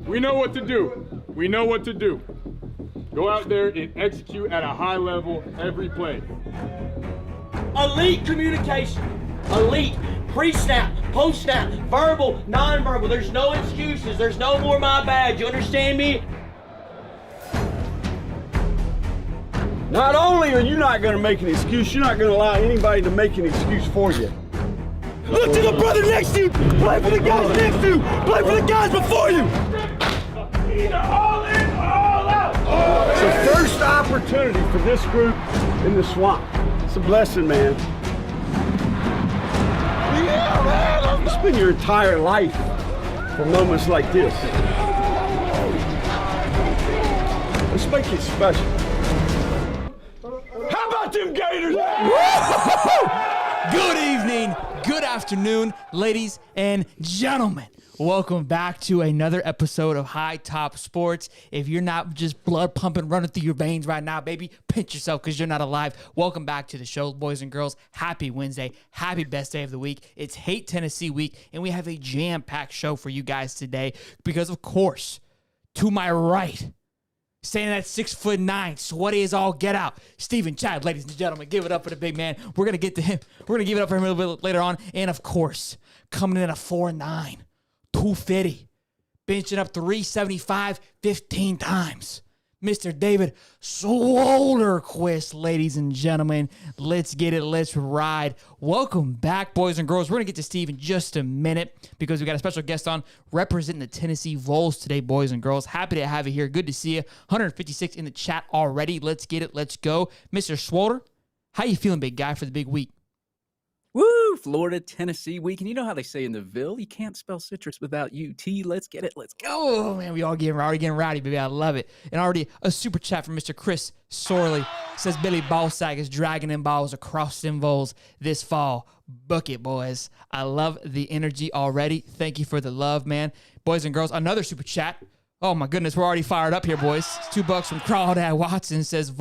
We know what to do. We know what to do. Go out there and execute at a high level every play. Elite communication. Elite. Pre-snap, post-snap, verbal, non-verbal. There's no excuses. There's no more my bad. You understand me? Not only are you not going to make an excuse, you're not going to allow anybody to make an excuse for you. Look to the brother next to you. Play for the guys next to you. Play for the guys before you. Either all in or all out. It's the first opportunity for this group in the swamp. It's a blessing, man. Yeah, man. You spend your entire life for moments like this. Let's make it special. How about them Gators? Good evening, good afternoon, ladies and gentlemen. Welcome back to another episode of High Top Sports. If you're not just blood pumping, running through your veins right now, baby, pinch yourself because you're not alive. Welcome back to the show, boys and girls. Happy Wednesday. Happy best day of the week. It's Hate Tennessee week, and we have a jam-packed show for you guys today because, of course, to my right, standing at 6'9", sweaty as all get out, Stephen Chad, ladies and gentlemen. Give it up for the big man. We're going to get to him. We're going to give it up for him a little bit later on. And, of course, coming in at 4'9", 250, benching up 375 15 times. Mr. David Swolerquist, ladies and gentlemen. Let's get it. Let's ride. Welcome back, boys and girls. We're going to get to Steve in just a minute because we got a special guest on representing the Tennessee Vols today, boys and girls. Happy to have you here. Good to see you. 156 in the chat already. Let's get it. Let's go. Mr. Swoler, how you feeling, big guy, for the big week? Woo! Florida, Tennessee week. And you know how they say in the Ville, you can't spell citrus without UT. Let's get it. Let's go. Oh, man, we already getting rowdy, baby. I love it. And already a super chat from Mr. Chris Sorley. Says Billy Ballsack is dragging them balls across them Vols this fall. Book it, boys. I love the energy already. Thank you for the love, man. Boys and girls, another super chat. Oh, my goodness, we're already fired up here, boys. It's $2 from Crawdad Watson. Says,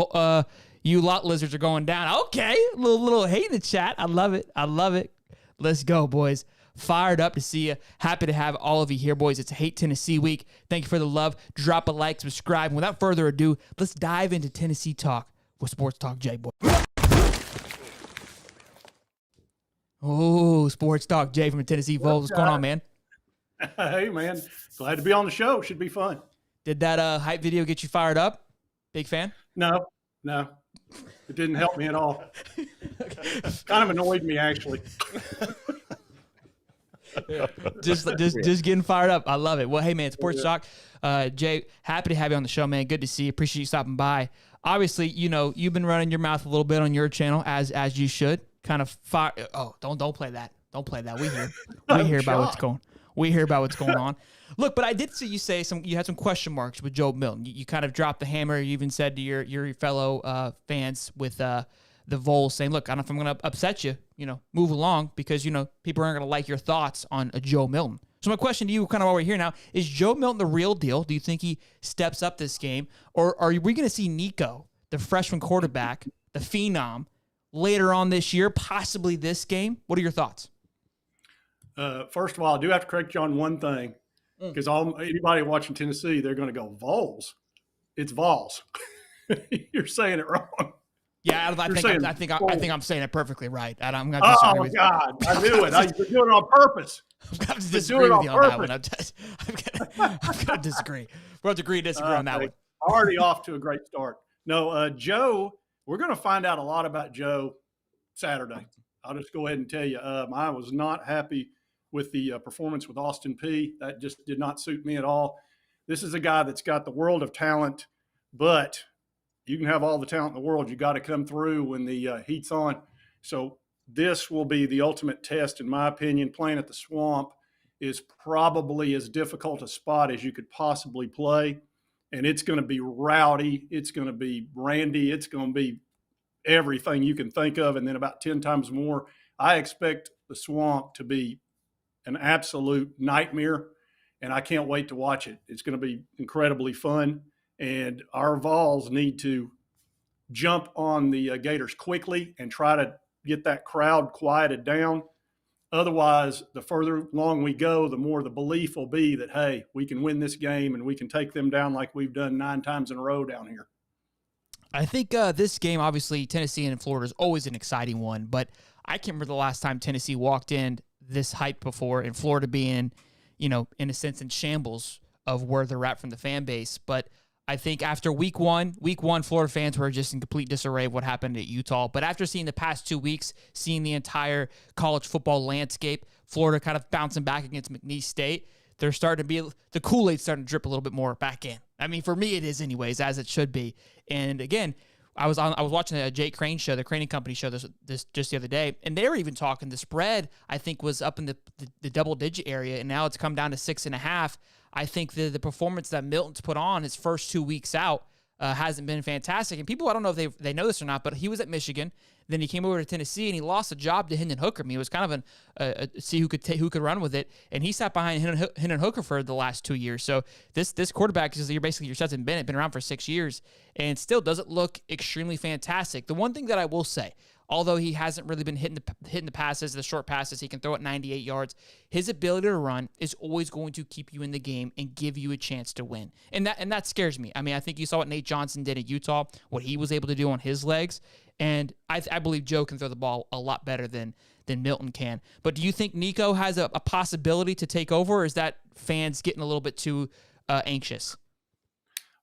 you lot lizards are going down. Okay, a little hate in the chat. I love it. I love it. Let's go, boys. Fired up to see you. Happy to have all of you here, boys. It's a Hate Tennessee week. Thank you for the love. Drop a like, subscribe. And without further ado, let's dive into Tennessee talk with Sports Talk J, boy. Oh, Sports Talk J from the Tennessee Vols. What's going on, man? Hey, man. Glad to be on the show. Should be fun. Did that hype video get you fired up? Big fan? No. It didn't help me at all. Kind of annoyed me, actually. Just getting fired up. I love it. Well, hey, man, Sports Talk. Jay, happy to have you on the show, man. Good to see you. Appreciate you stopping by. Obviously, you know, you've been running your mouth a little bit on your channel, as you should. Kind of fire. Oh, don't play that. Don't play that. We hear about what's going. We hear about what's going on. Look, but I did see you say you had some question marks with Joe Milton. You kind of dropped the hammer. You even said to your fellow fans with the Vols saying, look, I don't know if I'm going to upset you, move along because, people aren't going to like your thoughts on a Joe Milton. So my question to you, kind of while we're here now, is Joe Milton the real deal? Do you think he steps up this game? Or are we going to see Nico, the freshman quarterback, the phenom, later on this year, possibly this game? What are your thoughts? First of all, I do have to correct you on one thing. Because anybody watching Tennessee, they're going to go, Vols. It's Vols. You're saying it wrong. Yeah, I think I'm saying it perfectly right. I'm going to disagree with you. Oh, God. I knew it. You're doing it on purpose. I'm going to disagree with you on that one. I'm going to disagree. We'll have to agree to disagree on that one. Already off to a great start. No, Joe, we're going to find out a lot about Joe Saturday. I'll just go ahead and tell you, I was not happy with the performance with Austin Peay. That just did not suit me at all. This is a guy that's got the world of talent, but you can have all the talent in the world. You got to come through when the heat's on. So this will be the ultimate test, in my opinion. Playing at the Swamp is probably as difficult a spot as you could possibly play. And it's going to be rowdy. It's going to be randy. It's going to be everything you can think of, and then about 10 times more. I expect the Swamp to be an absolute nightmare, and I can't wait to watch it. It's going to be incredibly fun, and our Vols need to jump on the Gators quickly and try to get that crowd quieted down. Otherwise, the further along we go, the more the belief will be that, hey, we can win this game and we can take them down like we've done 9 times in a row down here. I think this game, obviously, Tennessee and Florida is always an exciting one, but I can't remember the last time Tennessee walked in this hype before, and Florida being, in a sense, in shambles of where they're at from the fan base. But I think after week one, Florida fans were just in complete disarray of what happened at Utah. But after seeing the past 2 weeks, seeing the entire college football landscape, Florida kind of bouncing back against McNeese State, they're starting to be, the Kool-Aid's starting to drip a little bit more back in. I mean, for me, it is anyways, as it should be. And again, I was watching a Jake Crane show, the Craning Company show this just the other day, and they were even talking the spread, I think, was up in the double-digit area, and now it's come down to 6.5. I think the performance that Milton's put on his first 2 weeks out hasn't been fantastic. And people, I don't know if they know this or not, but he was at Michigan. Then he came over to Tennessee, and he lost a job to Hendon Hooker. I mean, it was kind of see who could run with it. And he sat behind Hendon Hooker for the last 2 years. So this quarterback is basically your Stetson Bennett, been around for 6 years, and still doesn't look extremely fantastic. The one thing that I will say, although he hasn't really been hitting the passes, the short passes, he can throw it 98 yards. His ability to run is always going to keep you in the game and give you a chance to win. And that scares me. I mean, I think you saw what Nate Johnson did at Utah, what he was able to do on his legs. And I believe Joe can throw the ball a lot better than Milton can. But do you think Nico has a possibility to take over, or is that fans getting a little bit too anxious?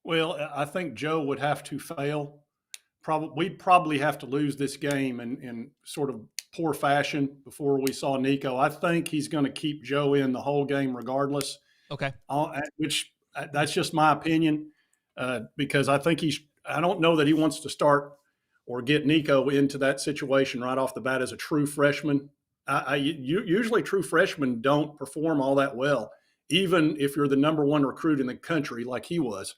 Well, I think Joe would have to fail. We'd probably have to lose this game in sort of poor fashion before we saw Nico. I think he's going to keep Joe in the whole game regardless. Okay. Which that's just my opinion, because I don't know that he wants to start or get Nico into that situation right off the bat as a true freshman. Usually true freshmen don't perform all that well, even if you're the number one recruit in the country like he was.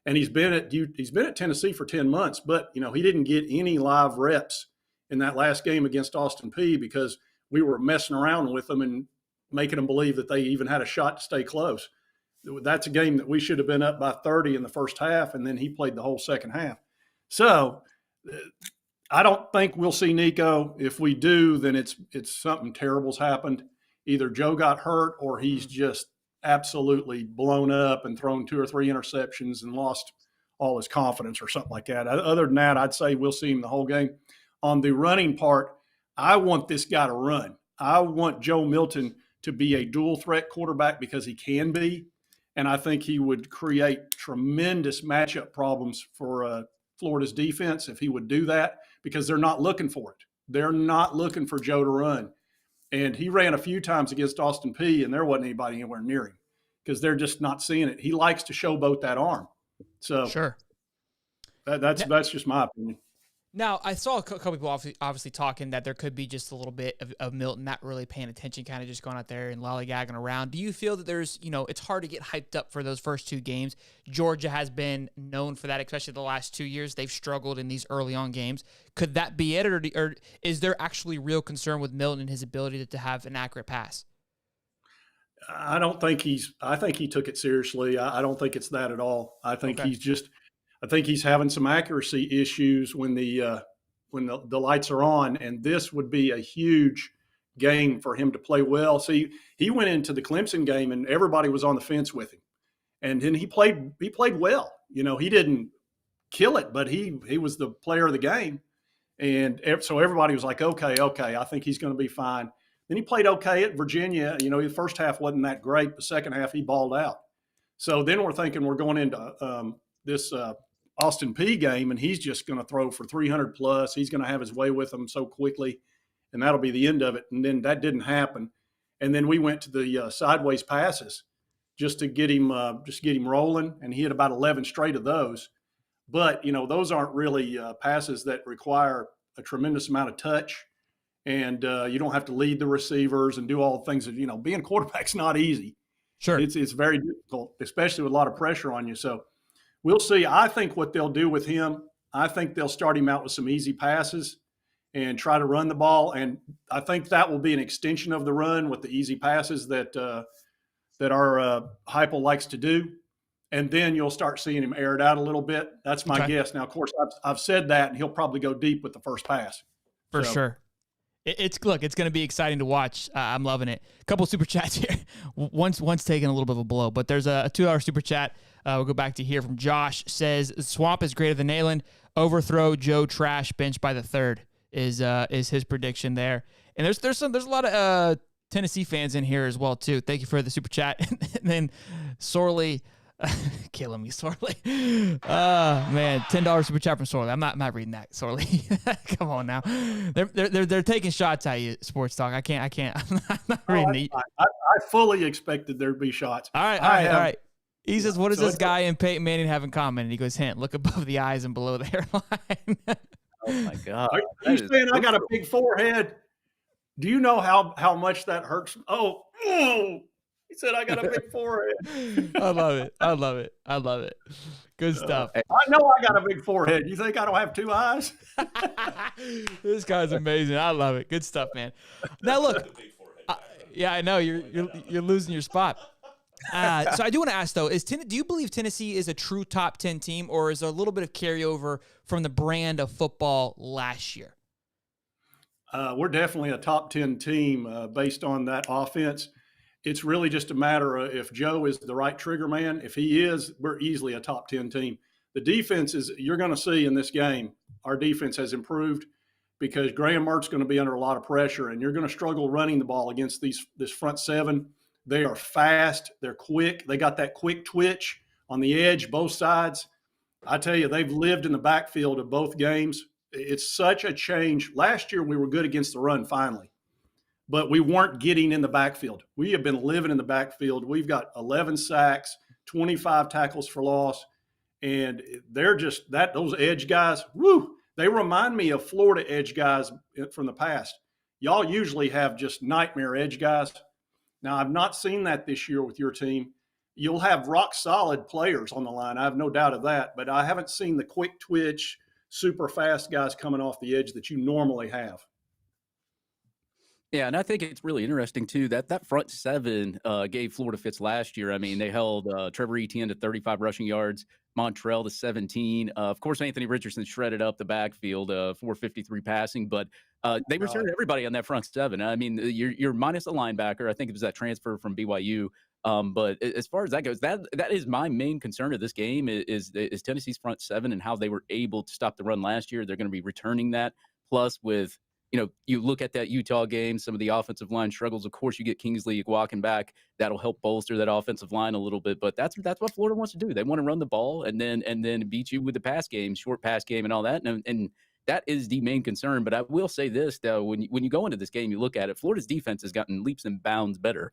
And he's been at Tennessee for 10 months, but he didn't get any live reps in that last game against Austin Peay because we were messing around with them and making them believe that they even had a shot to stay close. That's a game that we should have been up by 30 in the first half, and then he played the whole second half. So I don't think we'll see Nico. If we do, then it's something terrible's happened. Either Joe got hurt or he's just absolutely blown up and thrown 2 or 3 interceptions and lost all his confidence or something like that. Other than that, I'd say we'll see him the whole game. On the running part, I want this guy to run. I want Joe Milton to be a dual threat quarterback because he can be, and I think he would create tremendous matchup problems for Florida's defense if he would do that, because they're not looking for it. They're not looking for Joe to run. And he ran a few times against Austin Peay, and there wasn't anybody anywhere near him because they're just not seeing it. He likes to showboat that arm. So sure, that's just my opinion. Now, I saw a couple people obviously talking that there could be just a little bit of Milton not really paying attention, kind of just going out there and lollygagging around. Do you feel that there's, it's hard to get hyped up for those first 2 games? Georgia has been known for that, especially the last 2 years. They've struggled in these early on games. Could that be it, or is there actually real concern with Milton and his ability to have an accurate pass? I think he took it seriously. I don't think it's that at all. I think I think he's having some accuracy issues when the lights are on, and this would be a huge game for him to play well. See, he went into the Clemson game and everybody was on the fence with him, and then he played well. He didn't kill it, but he was the player of the game, and so everybody was like, okay, I think he's going to be fine. Then he played okay at Virginia. The first half wasn't that great. The second half he balled out. So then we're thinking we're going into this Austin Peay game, and he's just going to throw for 300 plus. He's going to have his way with them so quickly, and that'll be the end of it. And then that didn't happen. And then we went to the sideways passes just to get him rolling, and he hit about 11 straight of those. But those aren't really passes that require a tremendous amount of touch, and you don't have to lead the receivers and do all the things that being a quarterback's not easy. Sure, it's very difficult, especially with a lot of pressure on you. So. We'll see. I think what they'll do with him, I think they'll start him out with some easy passes and try to run the ball. And I think that will be an extension of the run with the easy passes that our Heupel likes to do. And then you'll start seeing him air it out a little bit. That's my guess. Now, of course, I've said that, and he'll probably go deep with the first pass. For sure. It's going to be exciting to watch. I'm loving it. A couple super chats here. One's taking a little bit of a blow, but there's a $2 super chat. We'll go back to here from Josh. Says Swamp is greater than Nayland. Overthrow Joe Trash bench by the third is his prediction there. And there's a lot of Tennessee fans in here as well too. Thank you for the super chat. And then Sorley. Killing me, Sorley. Man, $10 super chat from Sorley. I'm not reading that, Sorley. Come on now. They're taking shots at you, Sports Talk. I can't. I'm not reading it. I fully expected there'd be shots. All right. He says, "What does this guy and Peyton Manning have in common?" And he goes, "Hint: look above the eyes and below the hairline." Oh my God! Are you saying I got a big forehead? Do you know how much that hurts? Oh. He said, I got a big forehead. I love it. Good stuff. I know I got a big forehead. You think I don't have two eyes? This guy's amazing. I love it. Good stuff, man. Now, look. Yeah, I know. You're losing your spot. So I do want to ask, though, do you believe Tennessee is a true top 10 team, or is there a little bit of carryover from the brand of football last year? We're definitely a top 10 team based on that offense. It's really just a matter of if Joe is the right trigger man. If he is, we're easily a top 10 team. The defense is, you're going to see in this game, our defense has improved because Graham Mert's going to be under a lot of pressure, and you're going to struggle running the ball against this front seven. They are fast. They're quick. They got that quick twitch on the edge, both sides. I tell you, they've lived in the backfield of both games. It's such a change. Last year, we were good against the run finally, but we weren't getting in the backfield. We have been living in the backfield. We've got 11 sacks, 25 tackles for loss, and they're just those edge guys, woo, they remind me of Florida edge guys from the past. Y'all usually have just nightmare edge guys. Now, I've not seen that this year with your team. You'll have rock-solid players on the line. I have no doubt of that, but I haven't seen the quick twitch, super fast guys coming off the edge that you normally have. Yeah, and I think it's really interesting, too, that front seven gave Florida fits last year. I mean, they held Trevor Etienne to 35 rushing yards, Montrell to 17. Of course, Anthony Richardson shredded up the backfield, 453 passing, but they returned everybody on that front seven. I mean, you're minus a linebacker. I think it was that transfer from BYU. But as far as that goes, that is my main concern of this game is Tennessee's front seven and how they were able to stop the run last year. They're going to be returning that. Plus with, you look at that Utah game, some of the offensive line struggles. Of course, you get Kingsley walking back. That'll help bolster that offensive line a little bit. But that's what Florida wants to do. They want to run the ball and then beat you with the pass game, short pass game, and all that. And that is the main concern. But I will say this, though, when you go into this game, you look at it, Florida's defense has gotten leaps and bounds better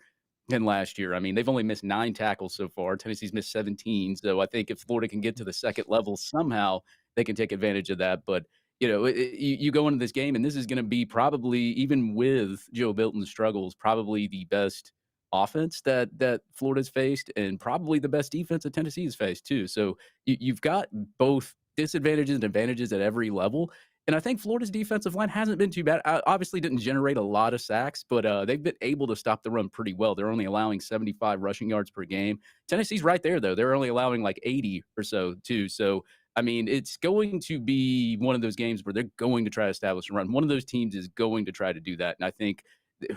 than last year. I mean, they've only missed 9 tackles so far. Tennessee's missed 17. So I think if Florida can get to the second level somehow, they can take advantage of that. But you go into this game, and this is going to be probably, even with Joe Milton's struggles, probably the best offense that Florida's faced, and probably the best defense that Tennessee has faced too. So you've got both disadvantages and advantages at every level. And I think Florida's defensive line hasn't been too bad. Obviously didn't generate a lot of sacks, but they've been able to stop the run pretty well. They're only allowing 75 rushing yards per game. Tennessee's right there, though. They're only allowing like 80 or so, too. So, I mean, it's going to be one of those games where they're going to try to establish a run. One of those teams is going to try to do that. And I think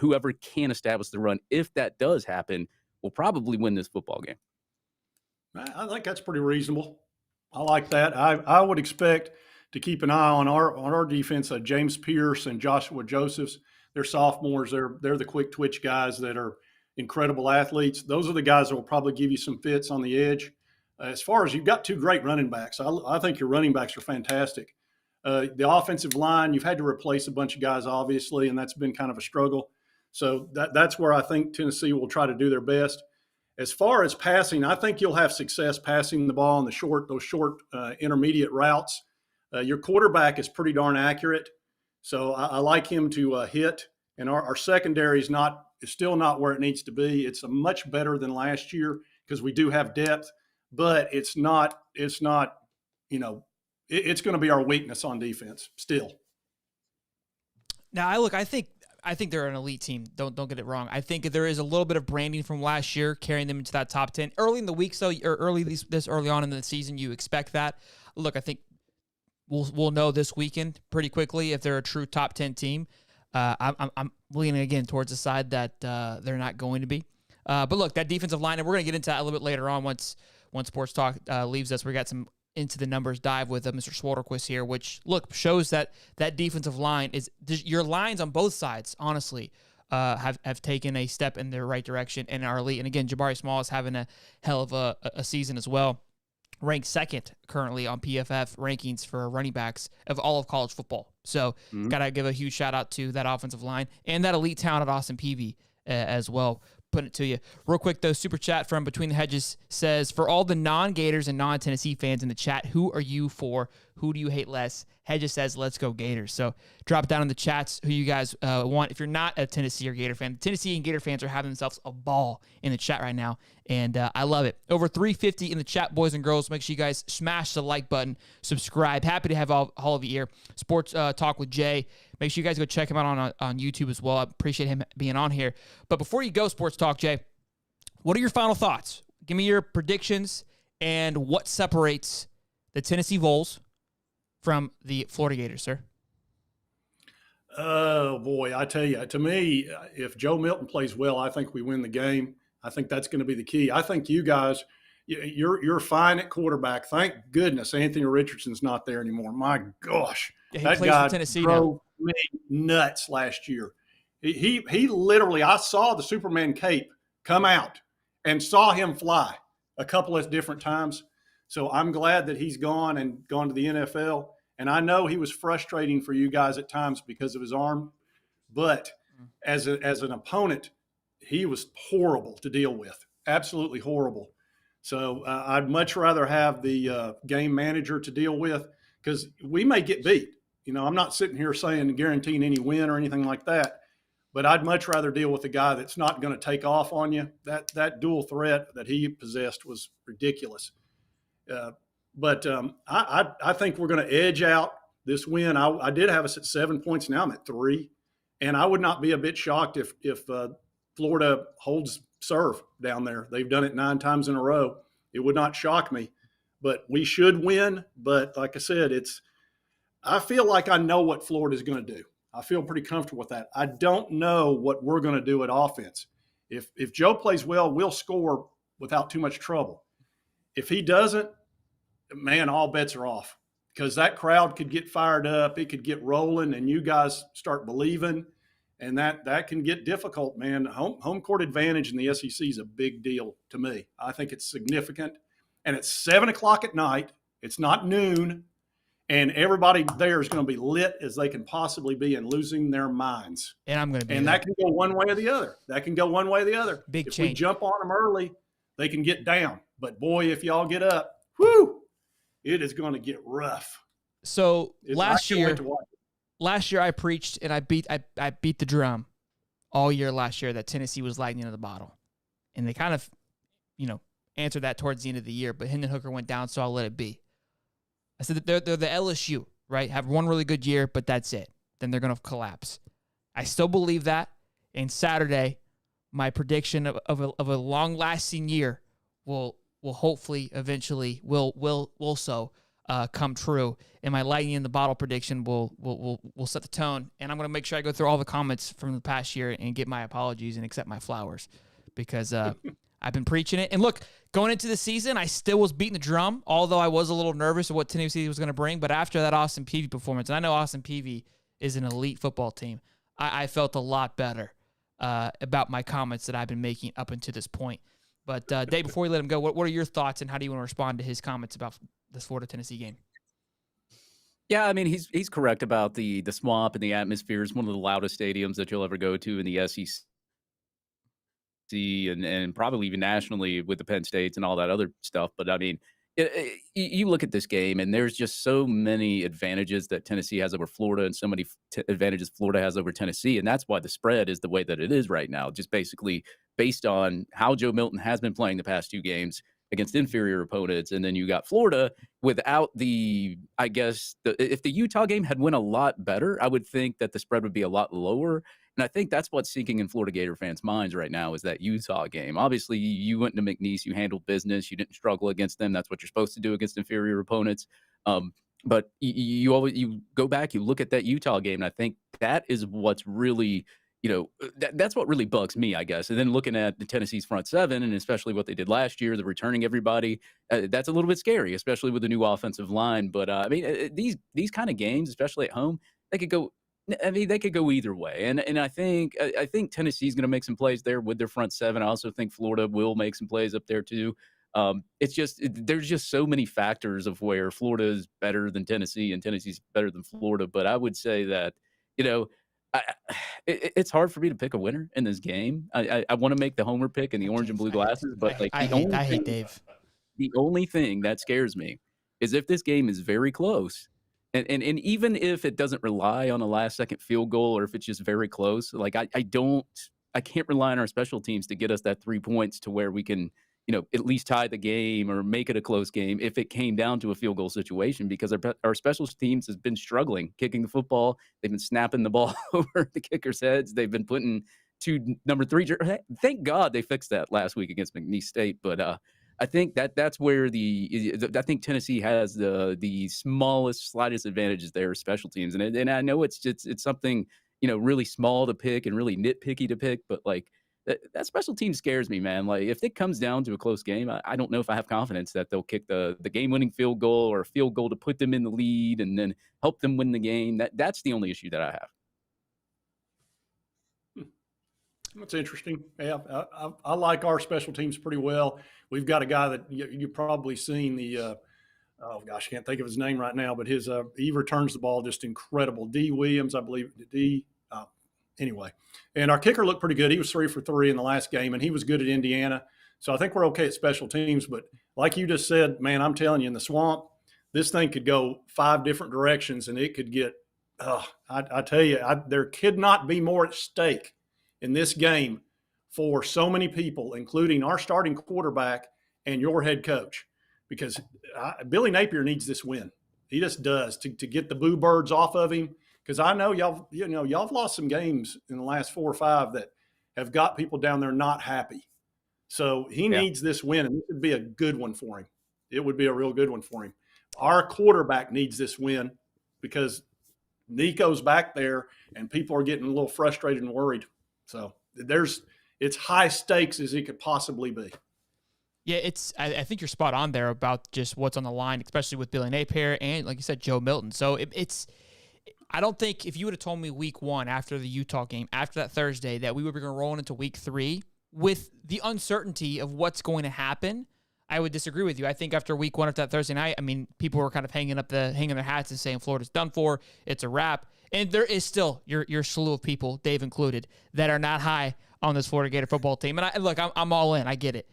whoever can establish the run, if that does happen, will probably win this football game. I think that's pretty reasonable. I like that. I would expect to keep an eye on our defense, James Pierce and Joshua Josephs. They're sophomores. They're the quick twitch guys that are incredible athletes. Those are the guys that will probably give you some fits on the edge. As far as you've got 2 great running backs, I think your running backs are fantastic. The offensive line, you've had to replace a bunch of guys, obviously, and that's been kind of a struggle. So that's where I think Tennessee will try to do their best. As far as passing, I think you'll have success passing the ball in those short intermediate routes. Your quarterback is pretty darn accurate, so I like him to hit. And our secondary is still not where it needs to be. It's much better than last year because we do have depth, but it's not. It's going to be our weakness on defense still. Now, I think they're an elite team. Don't get it wrong. I think there is a little bit of branding from last year carrying them into that top 10 early in the week. So, or this early on in the season, you expect that. Look, I think we'll know this weekend pretty quickly if they're a true top 10 team. I'm leaning again towards the side that they're not going to be. But look, that defensive line, and we're going to get into that a little bit later on once Sports Talk leaves us. We got some into the numbers dive with Mr. Swalderquist here, which, look, shows that defensive line is – your lines on both sides, honestly, have taken a step in the right direction and are elite. And, again, Jabari Small is having a hell of a season as well. Ranked second currently on PFF rankings for running backs of all of college football. So, got to give a huge shout-out to that offensive line and that elite talent at Austin Peavy as well. Putting it to you. Real quick, though, super chat from Between the Hedges says, for all the non-Gators and non-Tennessee fans in the chat, who are you for? Who do you hate less? Hedges says, let's go Gators. So drop down in the chats who you guys want. If you're not a Tennessee or Gator fan, Tennessee and Gator fans are having themselves a ball in the chat right now, and I love it. Over 350 in the chat, boys and girls. Make sure you guys smash the like button, subscribe. Happy to have all of you here. Sports Talk with Jay. Make sure you guys go check him out on YouTube as well. I appreciate him being on here. But before you go, Sports Talk, Jay, what are your final thoughts? Give me your predictions and what separates the Tennessee Vols from the Florida Gators, sir. Oh, boy, I tell you, to me, if Joe Milton plays well, I think we win the game. I think that's going to be the key. I think you guys, you're fine at quarterback. Thank goodness Anthony Richardson's not there anymore. My gosh. Yeah, that guy drove me nuts last year. He literally, I saw the Superman cape come out and saw him fly a couple of different times. So I'm glad that he's gone and gone to the NFL. And I know he was frustrating for you guys at times because of his arm, but as an opponent, he was horrible to deal with, absolutely horrible. So I'd much rather have the game manager to deal with because we may get beat. You know, I'm not sitting here saying guaranteeing any win or anything like that, but I'd much rather deal with a guy that's not going to take off on you. That dual threat that he possessed was ridiculous. But I think we're going to edge out this win. I did have us at 7 points. Now I'm at 3. And I would not be a bit shocked if Florida holds serve down there. They've done it 9 times in a row. It would not shock me. But we should win. But like I said, I feel like I know what Florida's going to do. I feel pretty comfortable with that. I don't know what we're going to do at offense. If Joe plays well, we'll score without too much trouble. If he doesn't, man, all bets are off because that crowd could get fired up. It could get rolling and you guys start believing, and that can get difficult, man. Home court advantage in the SEC is a big deal to me. I think it's significant, and it's 7 o'clock at night. It's not noon, and everybody there is going to be lit as they can possibly be and losing their minds. And I'm going to be and that can go one way or the other. Big if change. We jump on them early, they can get down. But, boy, if y'all get up, whoo, it is going to get rough. So last year I preached and I beat the drum all year last year that Tennessee was lightning in the bottle. And they kind of, answered that towards the end of the year, but Hendon Hooker went down, so I'll let it be. I said that they're the LSU, right? Have one really good year, but that's it. Then they're going to collapse. I still believe that. And Saturday, my prediction of a long-lasting year will hopefully eventually will also come true, and my lightning in the bottle prediction will set the tone. And I'm going to make sure I go through all the comments from the past year and get my apologies and accept my flowers because I've been preaching it. And look, going into the season, I still was beating the drum, although I was a little nervous of what Tennessee was going to bring. But after that Austin Peavy performance, and I know Austin Peavy is an elite football team, I felt a lot better about my comments that I've been making up until this point. But, Dave, before we let him go, what are your thoughts and how do you want to respond to his comments about this Florida-Tennessee game? Yeah, I mean, he's correct about the swamp and the atmosphere. It's one of the loudest stadiums that you'll ever go to in the SEC and probably even nationally with the Penn States and all that other stuff. But, I mean, you look at this game, and there's just so many advantages that Tennessee has over Florida and so many advantages Florida has over Tennessee. And that's why the spread is the way that it is right now, just basically based on how Joe Milton has been playing the past 2 games against inferior opponents. And then you got Florida without if the Utah game had went a lot better, I would think that the spread would be a lot lower. And I think that's what's sinking in Florida Gator fans' minds right now is that Utah game. Obviously, you went to McNeese, you handled business, you didn't struggle against them. That's what you're supposed to do against inferior opponents. But you go back, you look at that Utah game, and I think that is what's really, that's what really bugs me, I guess. And then looking at the Tennessee's front seven, and especially what they did last year, the returning everybody, that's a little bit scary, especially with the new offensive line. But I mean, these kind of games, especially at home, they could go. I mean, they could go either way, and I think Tennessee's going to make some plays there with their front seven. I also think Florida will make some plays up there too. It's just there's just so many factors of where Florida is better than Tennessee and Tennessee's better than Florida. But I would say that I, it's hard for me to pick a winner in this game. I want to make the homer pick in the orange and blue glasses, but like I hate Dave. The only thing that scares me is if this game is very close. And even if it doesn't rely on a last second field goal, or if it's just very close, like I can't rely on our special teams to get us that 3 points to where we can, at least tie the game or make it a close game if it came down to a field goal situation, because our special teams has been struggling kicking the football. They've been snapping the ball over the kickers' heads. They've been putting two number three. Thank God they fixed that last week against McNeese State. But I think that's where I think Tennessee has the smallest, slightest advantages there, special teams, and I know it's something really small to pick and really nitpicky to pick, but like that special team scares me, man. Like if it comes down to a close game, I don't know if I have confidence that they'll kick the game-winning field goal or a field goal to put them in the lead and then help them win the game. That's the only issue that I have. That's interesting. Yeah, I like our special teams pretty well. We've got a guy that you've probably seen oh gosh, I can't think of his name right now, but he returns the ball just incredible. D. Williams, I believe. Anyway, and our kicker looked pretty good. He was 3 for 3 in the last game, and he was good at Indiana. So I think we're okay at special teams. But like you just said, man, I'm telling you, in the swamp, this thing could go 5 different directions, and it could get. I tell you, there could not be more at stake in this game for so many people, including our starting quarterback and your head coach, because Billy Napier needs this win. He just does to get the boo birds off of him. Because I know y'all have lost some games in the last 4 or 5 that have got people down there not happy. So he needs this win, and it would be a good one for him. It would be a real good one for him. Our quarterback needs this win because Nico's back there, and people are getting a little frustrated and worried. So it's high stakes as it could possibly be. Yeah, I think you're spot on there about just what's on the line, especially with Billy Napier and, like you said, Joe Milton. So I don't think if you would have told me week 1 after the Utah game, after that Thursday, that we were going to roll into week 3 with the uncertainty of what's going to happen, I would disagree with you. I think after week 1 of that Thursday night, I mean, people were kind of hanging their hats and saying Florida's done for, it's a wrap. And there is still your slew of people, Dave included, that are not high on this Florida Gator football team. And look, I'm all in. I get it.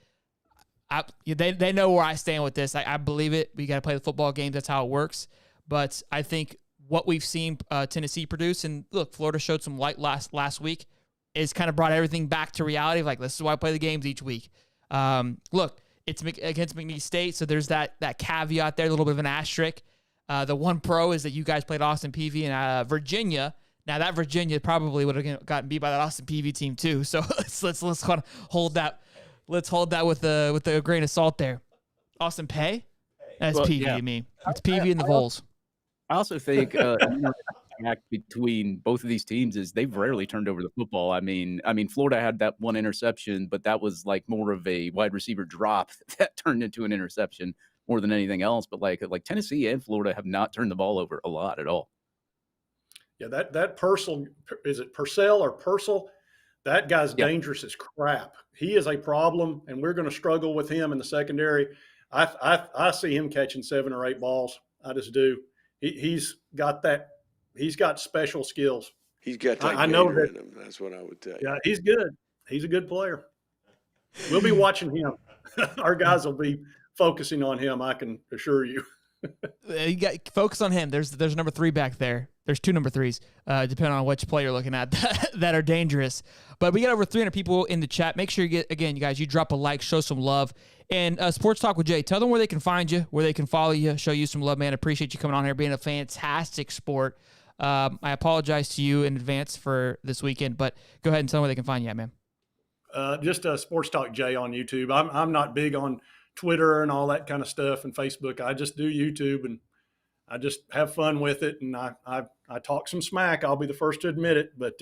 They know where I stand with this. I believe it. We got to play the football games. That's how it works. But I think what we've seen Tennessee produce, and look, Florida showed some light last week, is kind of brought everything back to reality. Like, this is why I play the games each week. Look, it's against McNeese State, so there's that caveat there, a little bit of an asterisk. The one pro is that you guys played Austin Peay and Virginia. Now that Virginia probably would have gotten beat by that Austin Peay team too. So let's kind of hold that. Let's hold that with a grain of salt there. Austin Peay? That's Peay, you mean? It's Peay and the Vols. I also think between both of these teams is they've rarely turned over the football. I mean, Florida had that one interception, but that was like more of a wide receiver drop that turned into an interception more than anything else. But like Tennessee and Florida have not turned the ball over a lot at all. Yeah, that Purcell, is it Purcell or Purcell? That guy's dangerous as crap. He is a problem, and we're going to struggle with him in the secondary. I see him catching 7 or 8 balls. I just do. He's got that. He's got special skills. He's got that. I know that. In him. That's what I would tell you. Yeah, he's good. He's a good player. We'll be watching him. Our guys will be focusing on him. I can assure you. You got focus on him. There's number 3 back there. There's 2 number 3s, depending on which player you're looking at that are dangerous. But we got over 300 people in the chat. Make sure you you guys, you drop a like, show some love. And Sports Talk with Jay, tell them where they can find you, where they can follow you, show you some love, man. Appreciate you coming on here, being a fantastic sport. I apologize to you in advance for this weekend, but go ahead and tell them where they can find you at, man. Just Sports Talk Jay on YouTube. I'm not big on Twitter and all that kind of stuff and Facebook. I just do YouTube, and I just have fun with it, and I talk some smack. I'll be the first to admit it, but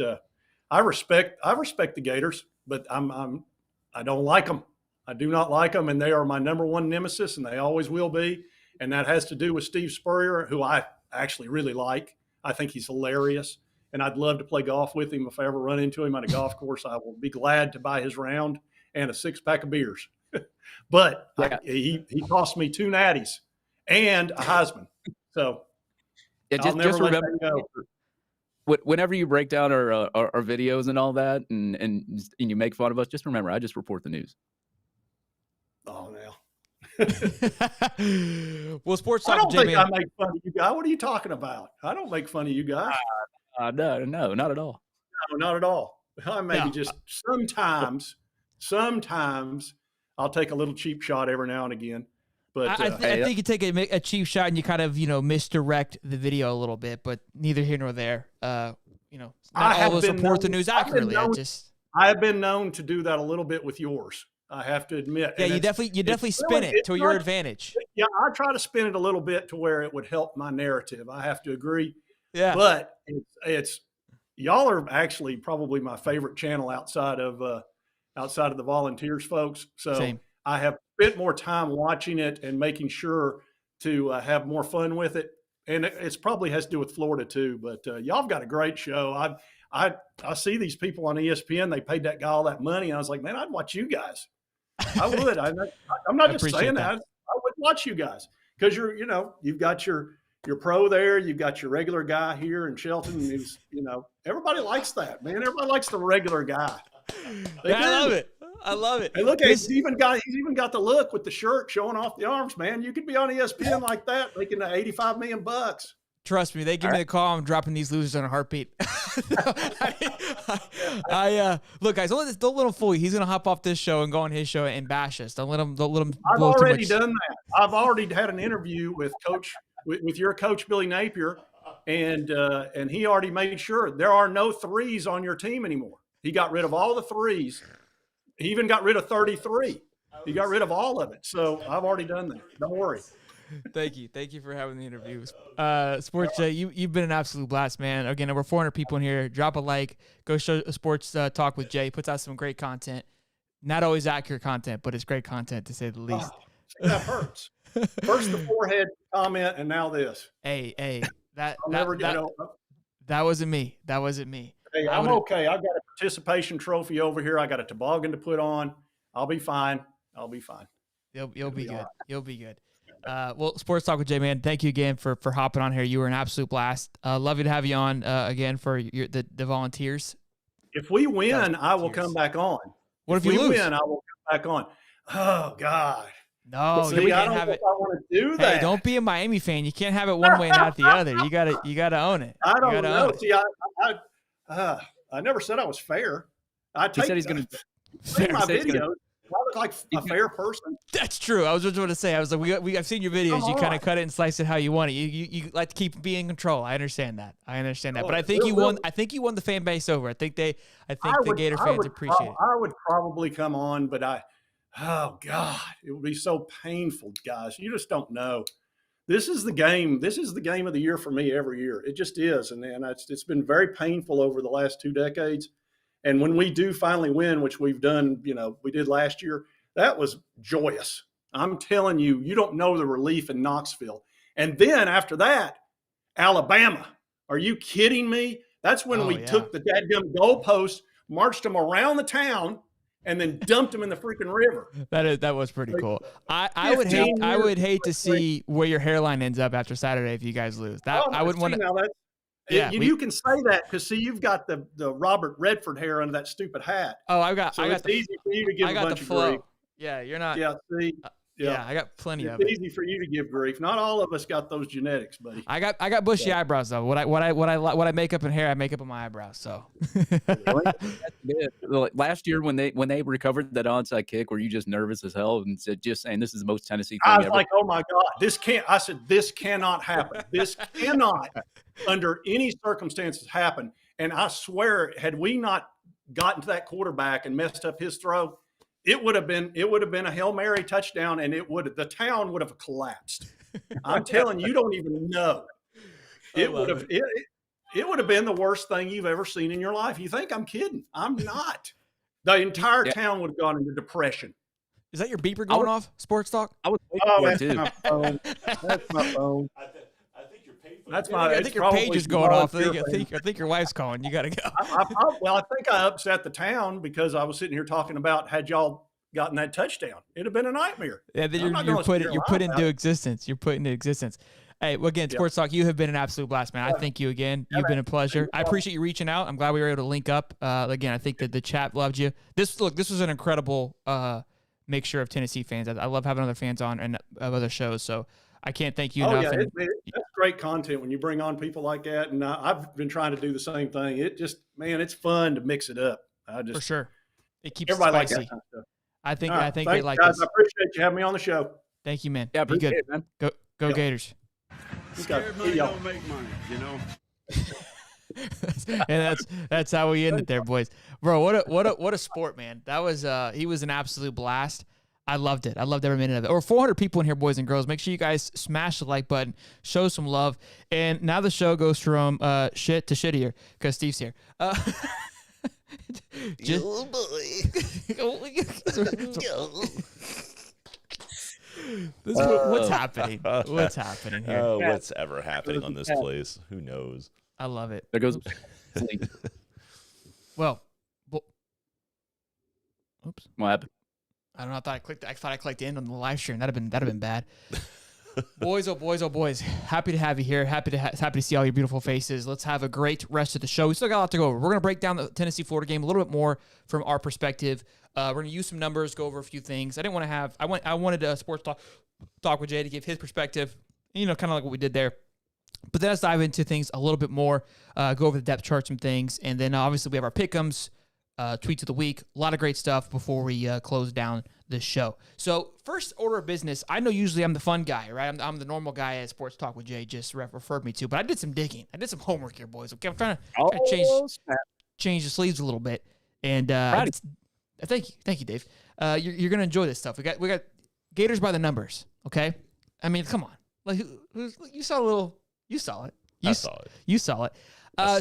I respect the Gators, but I don't like them. I do not like them, and they are my number one nemesis, and they always will be. And that has to do with Steve Spurrier, who I actually really like. I think he's hilarious, and I'd love to play golf with him. If I ever run into him on a golf course, I will be glad to buy his round and a 6-pack of beers. But he cost me 2 natties and a Heisman. So I'll never let that go. Whenever you break down our videos and all that, and you make fun of us, just remember, I just report the news. Oh, now. Well, sports I talk. don't think I make fun of you guys. What are you talking about? I don't make fun of you guys. No, not at all. No, not at all. I maybe just sometimes I'll take a little cheap shot every now and again. But I think you take a cheap shot and you kind of misdirect the video a little bit, but neither here nor there. Not all of us report the news accurately. I have been known to do that a little bit with yours. I have to admit. Yeah, you definitely spin it to your advantage. Yeah, I try to spin it a little bit to where it would help my narrative. I have to agree. Yeah, but it's y'all are actually probably my favorite channel outside of the Volunteers folks. So Same. I have spent more time watching it and making sure to have more fun with it. And it's probably has to do with Florida too. But y'all have got a great show. I see these people on ESPN. They paid that guy all that money. And I was like, man, I'd watch you guys. I would. I'm not just saying that. I would watch you guys because you've got your pro there. You've got your regular guy here in Shelton. Who's, everybody likes that, man. Everybody likes the regular guy. I love it. Hey, look, he's even got the look with the shirt showing off the arms, man. You could be on ESPN like that, making the $85 million. Trust me, they give me the call. I'm dropping these losers on a heartbeat. Look, guys, don't let them fool you. He's gonna hop off this show and go on his show and bash us. Don't let him. I've already done that. I've already had an interview with your coach Billy Napier, and he already made sure there are no threes on your team anymore. He got rid of all the threes. He even got rid of 33. He got rid of all of it. So I've already done that. Don't worry. Thank you for having the interview. Sports Jay, you've been an absolute blast, man. Again, over 400 people in here. Drop a like. Go show Sports Talk with Jay. Puts out some great content. Not always accurate content, but it's great content to say the least. That hurts. First the forehead comment, and now this. Hey, that wasn't me. That wasn't me. Hey, I'm okay. I've got a participation trophy over here. I got a toboggan to put on. I'll be fine. You'll be good. You'll be good. Well, Sports Talk with Jay, man, thank you again for hopping on here. You were an absolute blast. Love to have you on again for the Volunteers. If we win, I will come back on. What if you lose? Win, I will come back on. Oh, God. No, you can't have it. I want to do that. Hey, don't be a Miami fan. You can't have it one way and not the other. You gotta own it. I don't know. See, I never said I was fair. He said he's going to see my videos. I look like a fair person. That's true. I was just going to say. I was like, I've seen your videos. You kind of cut it and slice it how you want it. You like to keep being in control. I understand that. But I think you won. I think you won the fan base over. I think the Gator fans appreciate it. I would probably come on, but oh God, it would be so painful, guys. You just don't know. This is the game. This is the game of the year for me every year. It just is, and it's been very painful over the last 2 decades. And when we do finally win, which we've done, we did last year, that was joyous. I'm telling you, you don't know the relief in Knoxville. And then after that, Alabama. Are you kidding me? That's when we took the dadgum goalposts, marched them around the town, and then dumped them in the freaking river. That was pretty cool. I would hate to see where your hairline ends up after Saturday if you guys lose. I wouldn't want to. Yeah, you can say that because you got the Robert Redford hair under that stupid hat. Oh, I got it's easy for you to give a bunch of grief. Yeah, you're not. Yeah, see. Yeah, I got plenty of it. It's easy for you to give grief. Not all of us got those genetics, buddy. I got bushy eyebrows though. What I make up in hair, I make up in my eyebrows. So. Last year when they recovered that onside kick, were you just nervous as hell and said, just saying this is the most Tennessee thing I was ever? like, oh my God, this cannot happen. This cannot under any circumstances happen. And I swear, had we not gotten to that quarterback and messed up his throw, it would have been a Hail Mary touchdown, and the town would have collapsed. I'm telling you, don't even know. It would have it would have been the worst thing you've ever seen in your life. You think I'm kidding? I'm not. The entire town would have gone into depression. Is that your beeper going off? Sports talk? I was waiting for it too. My phone. That's my phone. I think you're paid for That's that. my. I it's think your probably page is going off. I volunteer think your wife's calling. You got to go. Well, I think I upset the town because I was sitting here talking about had y'all gotten that touchdown. It'd have been a nightmare. Yeah, then I'm not you're gonna put sit it here you're and put lie about into it. existence. You're put into existence. Hey, well, again, Sports Talk, you have been an absolute blast, man. I thank you again. You've been a pleasure. I appreciate you reaching out. I'm glad we were able to link up. Again, I think that the chat loved you. This was an incredible mixture of Tennessee fans. I love having other fans on and of other shows. So I can't thank you Oh enough. yeah, And that's great content when you bring on people like that. And I've been trying to do the same thing. It just, man, it's fun to mix it up. for sure, it keeps it Everybody likes spicy. that kind of stuff. I think All right, I think thanks, they like guys. this. I appreciate you having me on the show. Thank you, man. Yeah, Be good. appreciate it, man. Go Yeah. Gators. Scared money don't make money, you know. And that's how we end it there, boys. Bro, what a sport, man. That was he was an absolute blast. I loved it. I loved every minute of it. Over 400 people in here, boys and girls. Make sure you guys smash the like button, show some love. And now the show goes from shit to shittier because Steve's here. What's happening? What's happening here? Oh, what's ever happening on this place? Who knows? I love it. There goes. Well, oops. What happened? I don't know. I thought I clicked in on the live stream. That'd have been bad. Boys, oh boys, oh boys. Happy to have you here. Happy to see all your beautiful faces. Let's have a great rest of the show. We still got a lot to go over. We're gonna break down the Tennessee-Florida game a little bit more from our perspective. We're gonna use some numbers, go over a few things. I wanted a sports talk with Jay to give his perspective. You know, kind of like what we did there. But then let's dive into things a little bit more. Go over the depth chart, some things, and then obviously we have our pick'ems. Tweets of the week, a lot of great stuff before we close down this show. So first order of business, I know usually I'm the fun guy, right? I'm the normal guy at Sports Talk with Jay just referred me to, but I did some digging. I did some homework here, boys. Okay, I'm trying to change the sleeves a little bit. And thank you, Dave. You're gonna enjoy this stuff. We got Gators by the numbers. Okay, I mean, come on, like you saw it. I saw it.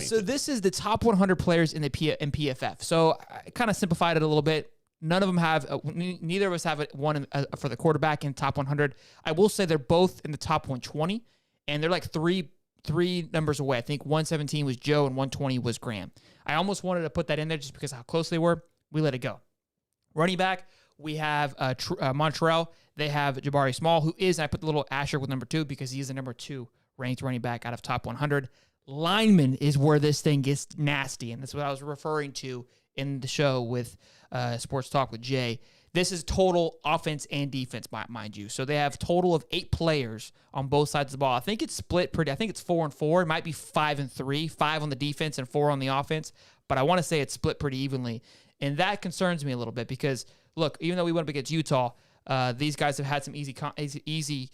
So this is the top 100 players in PFF. So I kind of simplified it a little bit. None of them have, neither of us have one for the quarterback in top 100. I will say they're both in the top 120, and they're like three numbers away. I think 117 was Joe and 120 was Graham. I almost wanted to put that in there just because of how close they were. We let it go. Running back, we have Montreal. They have Jabari Small, who is, and I put the little asterisk with number 2 because he is the number 2 ranked running back out of top 100. Lineman is where this thing gets nasty, and that's what I was referring to in the show with Sports Talk with Jay. This is total offense and defense, mind you. So they have total of 8 players on both sides of the ball. I think it's split pretty. I think it's 4 and 4. It might be 5 and 3, 5 on the defense and 4 on the offense. But I want to say it's split pretty evenly, and that concerns me a little bit because look, even though we went up against Utah, these guys have had some easy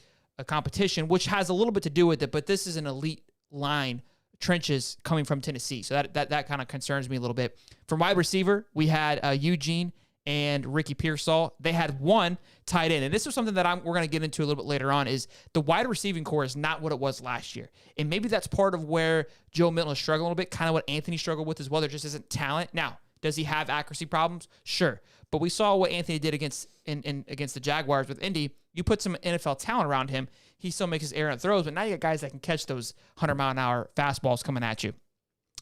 competition, which has a little bit to do with it. But this is an elite line. Trenches coming from Tennessee. So that kind of concerns me a little bit. From wide receiver, we had Eugene and Ricky Pearsall. They had one tight end. And this is something that we're going to get into a little bit later on is the wide receiving core is not what it was last year. And maybe that's part of where Joe Milton is struggling a little bit, kind of what Anthony struggled with as well. There just isn't talent. Now, does he have accuracy problems? Sure. But we saw what Anthony did against the Jaguars with Indy. You put some NFL talent around him, he still makes his errant throws, but now you got guys that can catch those 100-mile-an-hour fastballs coming at you.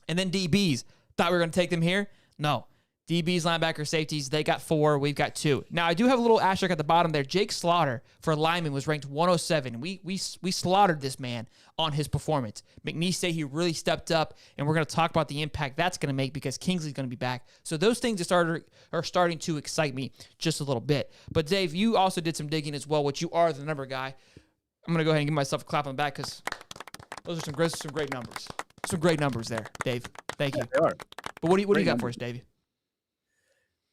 And then DBs. Thought we were going to take them here? No. DBs, linebacker, safeties, they got 4. We've got 2. Now, I do have a little asterisk at the bottom there. Jake Slaughter for lineman was ranked 107. We slaughtered this man on his performance. McNeese say he really stepped up, and we're going to talk about the impact that's going to make because Kingsley's going to be back. So those things are starting to excite me just a little bit. But, Dave, you also did some digging as well, which you are the number guy. I'm going to go ahead and give myself a clap on the back because those are some great numbers. Some great numbers there, Dave. Thank you. They are. But what do you got for us, Dave?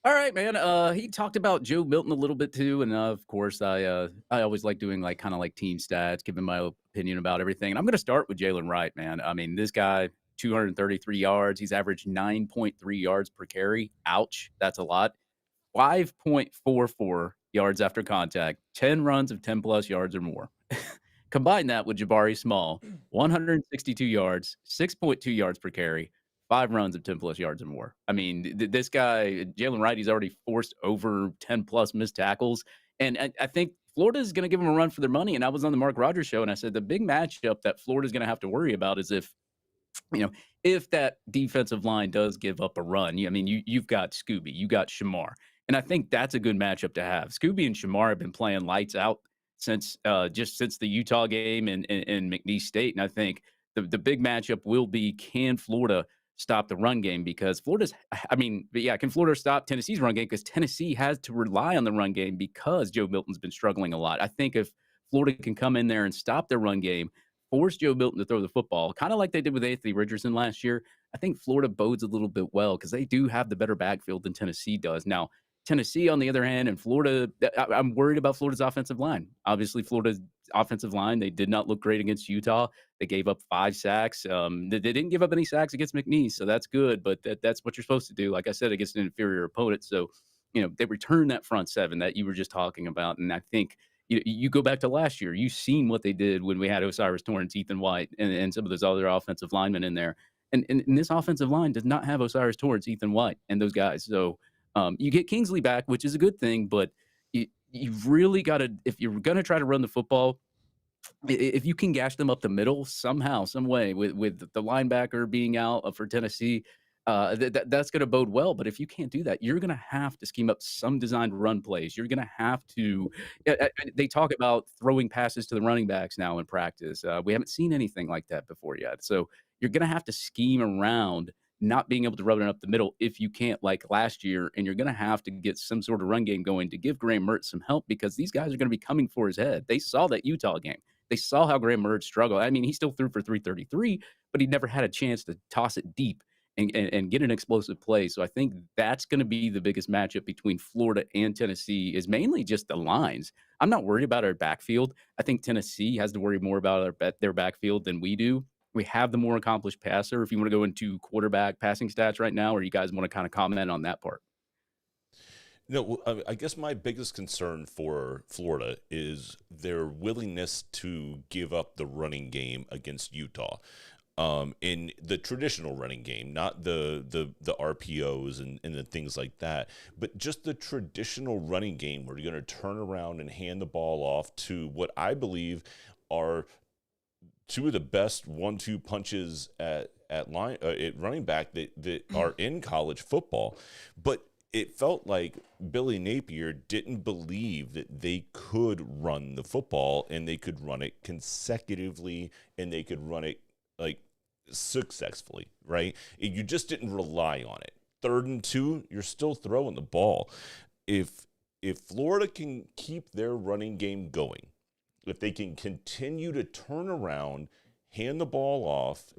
All right, man. He talked about Joe Milton a little bit too, and of course, I always like doing kind of team stats, giving my opinion about everything. And I'm going to start with Jalen Wright, man. I mean, this guy, 233 yards. He's averaged 9.3 yards per carry. Ouch, that's a lot. 5.44 yards after contact. 10 runs of 10 plus yards or more. Combine that with Jabari Small, 162 yards, 6.2 yards per carry, 5 runs of 10+ yards or more. I mean, this guy, Jalen Wright, he's already forced over 10+ missed tackles. And I think Florida is going to give them a run for their money. And I was on the Mark Rodgers show, and I said the big matchup that Florida's going to have to worry about is if that defensive line does give up a run. You've got Scooby, you got Shamar. And I think that's a good matchup to have. Scooby and Shamar have been playing lights out since the Utah game in McNeese State. And I think the big matchup will be, can Florida stop the run game? Because can Florida stop Tennessee's run game? Because Tennessee has to rely on the run game because Joe Milton's been struggling a lot. I think if Florida can come in there and stop their run game, force Joe Milton to throw the football, kind of like they did with Anthony Richardson last year, I think Florida bodes a little bit well because they do have the better backfield than Tennessee does. Now, Tennessee, on the other hand, and Florida, I'm worried about Florida's offensive line. Obviously, Florida's offensive line, they did not look great against Utah. They gave up 5 sacks. They didn't give up any sacks against McNeese, so that's good, but that's what you're supposed to do, like I said, against an inferior opponent. So, they returned that front seven that you were just talking about, and I think you go back to last year, you've seen what they did when we had Osiris Torrance, Ethan White, and some of those other offensive linemen in there. And this offensive line does not have Osiris Torrance, Ethan White, and those guys. So, you get Kingsley back, which is a good thing, but you've really got to, if you're going to try to run the football, if you can gash them up the middle somehow, some way, with the linebacker being out for Tennessee, that's going to bode well. But if you can't do that, you're going to have to scheme up some designed run plays. You're going to have to. They talk about throwing passes to the running backs now in practice. We haven't seen anything like that before yet. So you're going to have to scheme around not being able to run it up the middle if you can't, like last year, and you're going to have to get some sort of run game going to give Graham Mertz some help, because these guys are going to be coming for his head. They saw that Utah game. They saw how Graham Mertz struggled. I mean, he still threw for 333, but he never had a chance to toss it deep and get an explosive play. So I think that's going to be the biggest matchup between Florida and Tennessee, is mainly just the lines. I'm not worried about our backfield. I think Tennessee has to worry more about their backfield than we do. We have the more accomplished passer. If you want to go into quarterback passing stats right now, or you guys want to kind of comment on that part? No, I guess my biggest concern for Florida is their willingness to give up the running game against Utah. In the traditional running game, not the RPOs and the things like that, but just the traditional running game where you're going to turn around and hand the ball off to what I believe are two of the best 1-2 punches at running back that are in college football. But it felt like Billy Napier didn't believe that they could run the football, and they could run it consecutively, and they could run it like successfully, right? You just didn't rely on it. 3rd and 2, you're still throwing the ball. If Florida can keep their running game going, if they can continue to turn around, hand the ball off,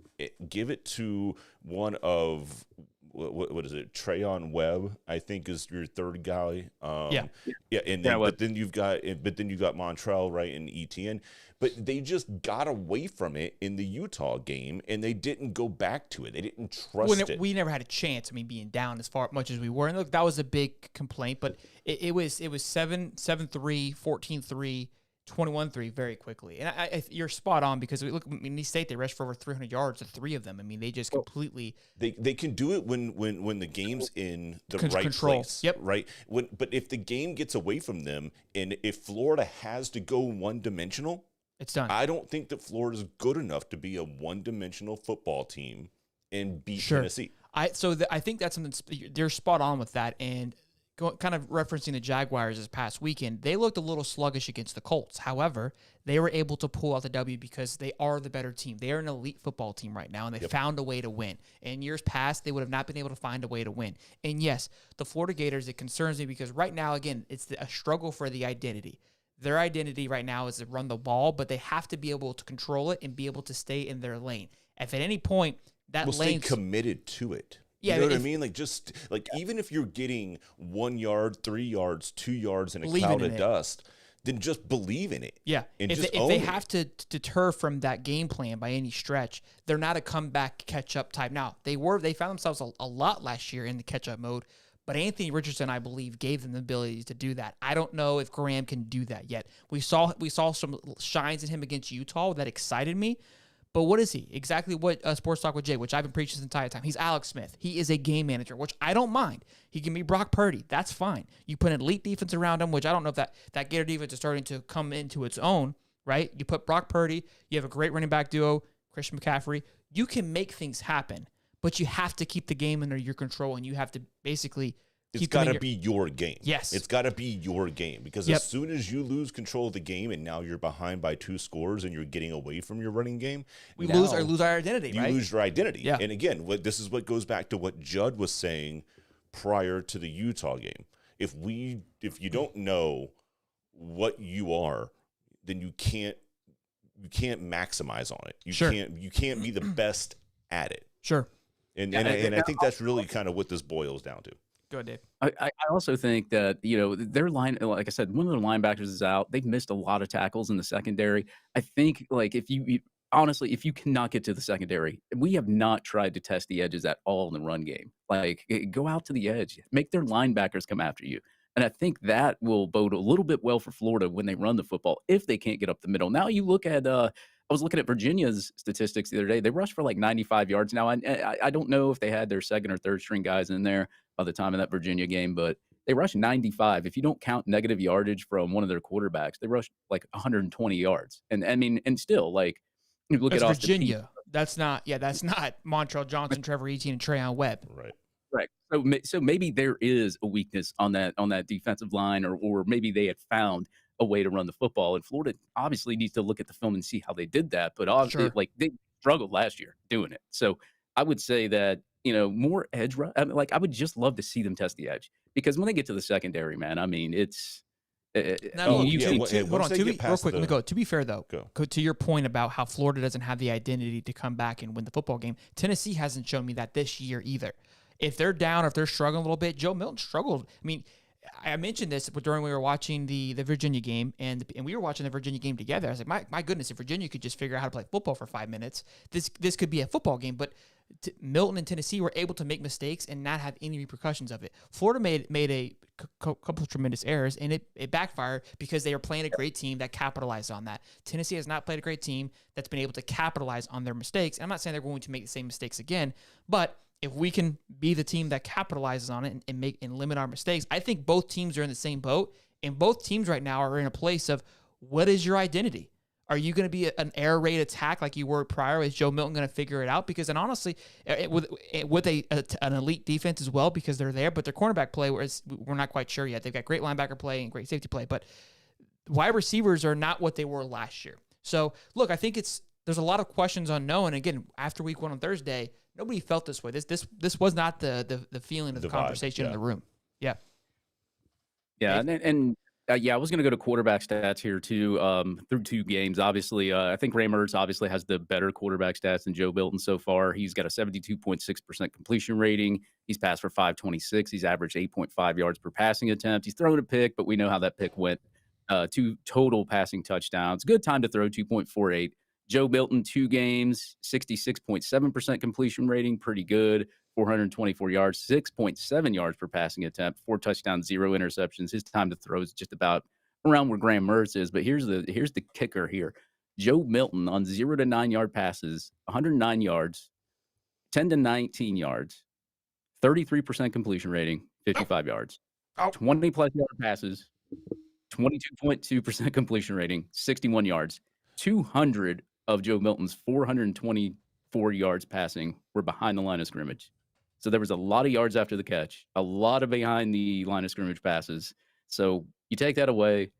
give it to one of, what is it, Trayon Webb, I think is your third guy. And then, but then you've got Montrell, right, and Etienne. But they just got away from it in the Utah game, and they didn't go back to it. They didn't trust it. We never had a chance. I mean, being down as much as we were, and look, that was a big complaint. But it was 7-3, 14-3. 21-3 very quickly. And you're spot on, because we look, in East State, they rushed for over 300 yards, the 3 of them. I mean, they just completely... They can do it when the game's in the right control. place. Yep. Right? But if the game gets away from them, and if Florida has to go one-dimensional, it's done. I don't think that Florida's good enough to be a one-dimensional football team and beat Tennessee. I think that's something... They're spot on with that, and... kind of referencing the Jaguars this past weekend, they looked a little sluggish against the Colts. However, they were able to pull out the W because they are the better team. They are an elite football team right now, and they found a way to win. In years past, they would have not been able to find a way to win. And yes, the Florida Gators, it concerns me because right now, again, it's a struggle for the identity. Their identity right now is to run the ball, but they have to be able to control it and be able to stay in their lane. If at any point that lane... stay committed to it. Yeah, you know what I mean? Like, just like, even if you're getting 1 yard, 3 yards, 2 yards in a cloud of dust, then just believe in it. Yeah. And if they have to deter from that game plan by any stretch, they're not a comeback catch up type. Now, they found themselves a lot last year in the catch up mode, But Anthony Richardson, I believe, gave them the ability to do that. I don't know if Graham can do that yet. We saw some shines in him against Utah that excited me. But what is he? Exactly what Sports Talk with Jay, which I've been preaching this entire time. He's Alex Smith. He is a game manager, which I don't mind. He can be Brock Purdy. That's fine. You put an elite defense around him, which I don't know if that Gator defense is starting to come into its own, right? You put Brock Purdy. You have a great running back duo, Christian McCaffrey. You can make things happen, but you have to keep the game under your control, and you have to basically It's got to be your game. Yes. It's got to be your game because Yep. as soon as you lose control of the game and now you're behind by 2 scores and you're getting away from your running game, we now lose our identity, you right? lose your identity. Yeah. And again, this is what goes back to what Judd was saying prior to the Utah game. If you don't know what you are, then you can't maximize on it. You can't be the best at it. Sure. And I think that's really kind of what this boils down to. Go ahead, Dave. I also think that, their line, like I said, one of their linebackers is out. They've missed a lot of tackles in the secondary. I think, like, if you cannot get to the secondary, we have not tried to test the edges at all in the run game. Like, go out to the edge, make their linebackers come after you. And I think that will bode a little bit well for Florida when they run the football if they can't get up the middle. Now you look at I was looking at Virginia's statistics the other day. They rushed for like 95 yards. Now, I don't know if they had their second or third string guys in there by the time of that Virginia game, but they rushed 95. If you don't count negative yardage from one of their quarterbacks, they rushed like 120 yards. And I mean, and still, like, you look That's at Austin Virginia. That's not Montrell Johnson, Trevor Etienne, and Trayon Webb. Right. Right. So maybe there is a weakness on that defensive line, or maybe they had found a way to run the football. And Florida obviously needs to look at the film and see how they did that. But obviously, like, they struggled last year doing it. So I would say that, more edge run. I mean, like, I would just love to see them test the edge, because when they get to the secondary, man, I mean, it's. Now, look, hold on. Real quick, let me go. To be fair, though, to your point about how Florida doesn't have the identity to come back and win the football game, Tennessee hasn't shown me that this year either. If they're down or if they're struggling a little bit, Joe Milton struggled. I mean, I mentioned this during we were watching the Virginia game, and we were watching the Virginia game together. I was like, my goodness, if Virginia could just figure out how to play football for 5 minutes, this could be a football game. But Milton and Tennessee were able to make mistakes and not have any repercussions of it. Florida made a couple of tremendous errors, and it backfired because they were playing a great team that capitalized on that. Tennessee has not played a great team that's been able to capitalize on their mistakes. And I'm not saying they're going to make the same mistakes again, but if we can be the team that capitalizes on it and limit our mistakes, I think both teams are in the same boat, and both teams right now are in a place of, what is your identity? Are you going to be an air raid attack like you were prior? Is Joe Milton going to figure it out? Because, and honestly, with an elite defense as well, because they're there, but their cornerback play, we're not quite sure yet. They've got great linebacker play and great safety play, but wide receivers are not what they were last year. So, look, I think there's a lot of questions unknown. And again, after week 1 on Thursday, nobody felt this way. This was not the feeling of the conversation in the room. Yeah. Yeah, I was going to go to quarterback stats here too. Through 2 games, obviously, I think Graham Mertz obviously has the better quarterback stats than Joe Milton so far. He's got a 72.6% completion rating. He's passed for 526. He's averaged 8.5 yards per passing attempt. He's thrown a pick, but we know how that pick went. 2 total passing touchdowns. Good time to throw, 2.48. Joe Milton, 2 games, 66.7% completion rating, pretty good. 424 yards, 6.7 yards per passing attempt, 4 touchdowns, 0 interceptions. His time to throw is just about around where Graham Mertz is. But here's the kicker here. Joe Milton on 0 to 9 yard passes, 109 yards, 10 to 19 yards, 33% completion rating, 55 yards. 20 plus yard passes, 22.2% completion rating, 61 yards. 200 of Joe Milton's 424 yards passing were behind the line of scrimmage. So there was a lot of yards after the catch, a lot of behind the line of scrimmage passes. So you take that away,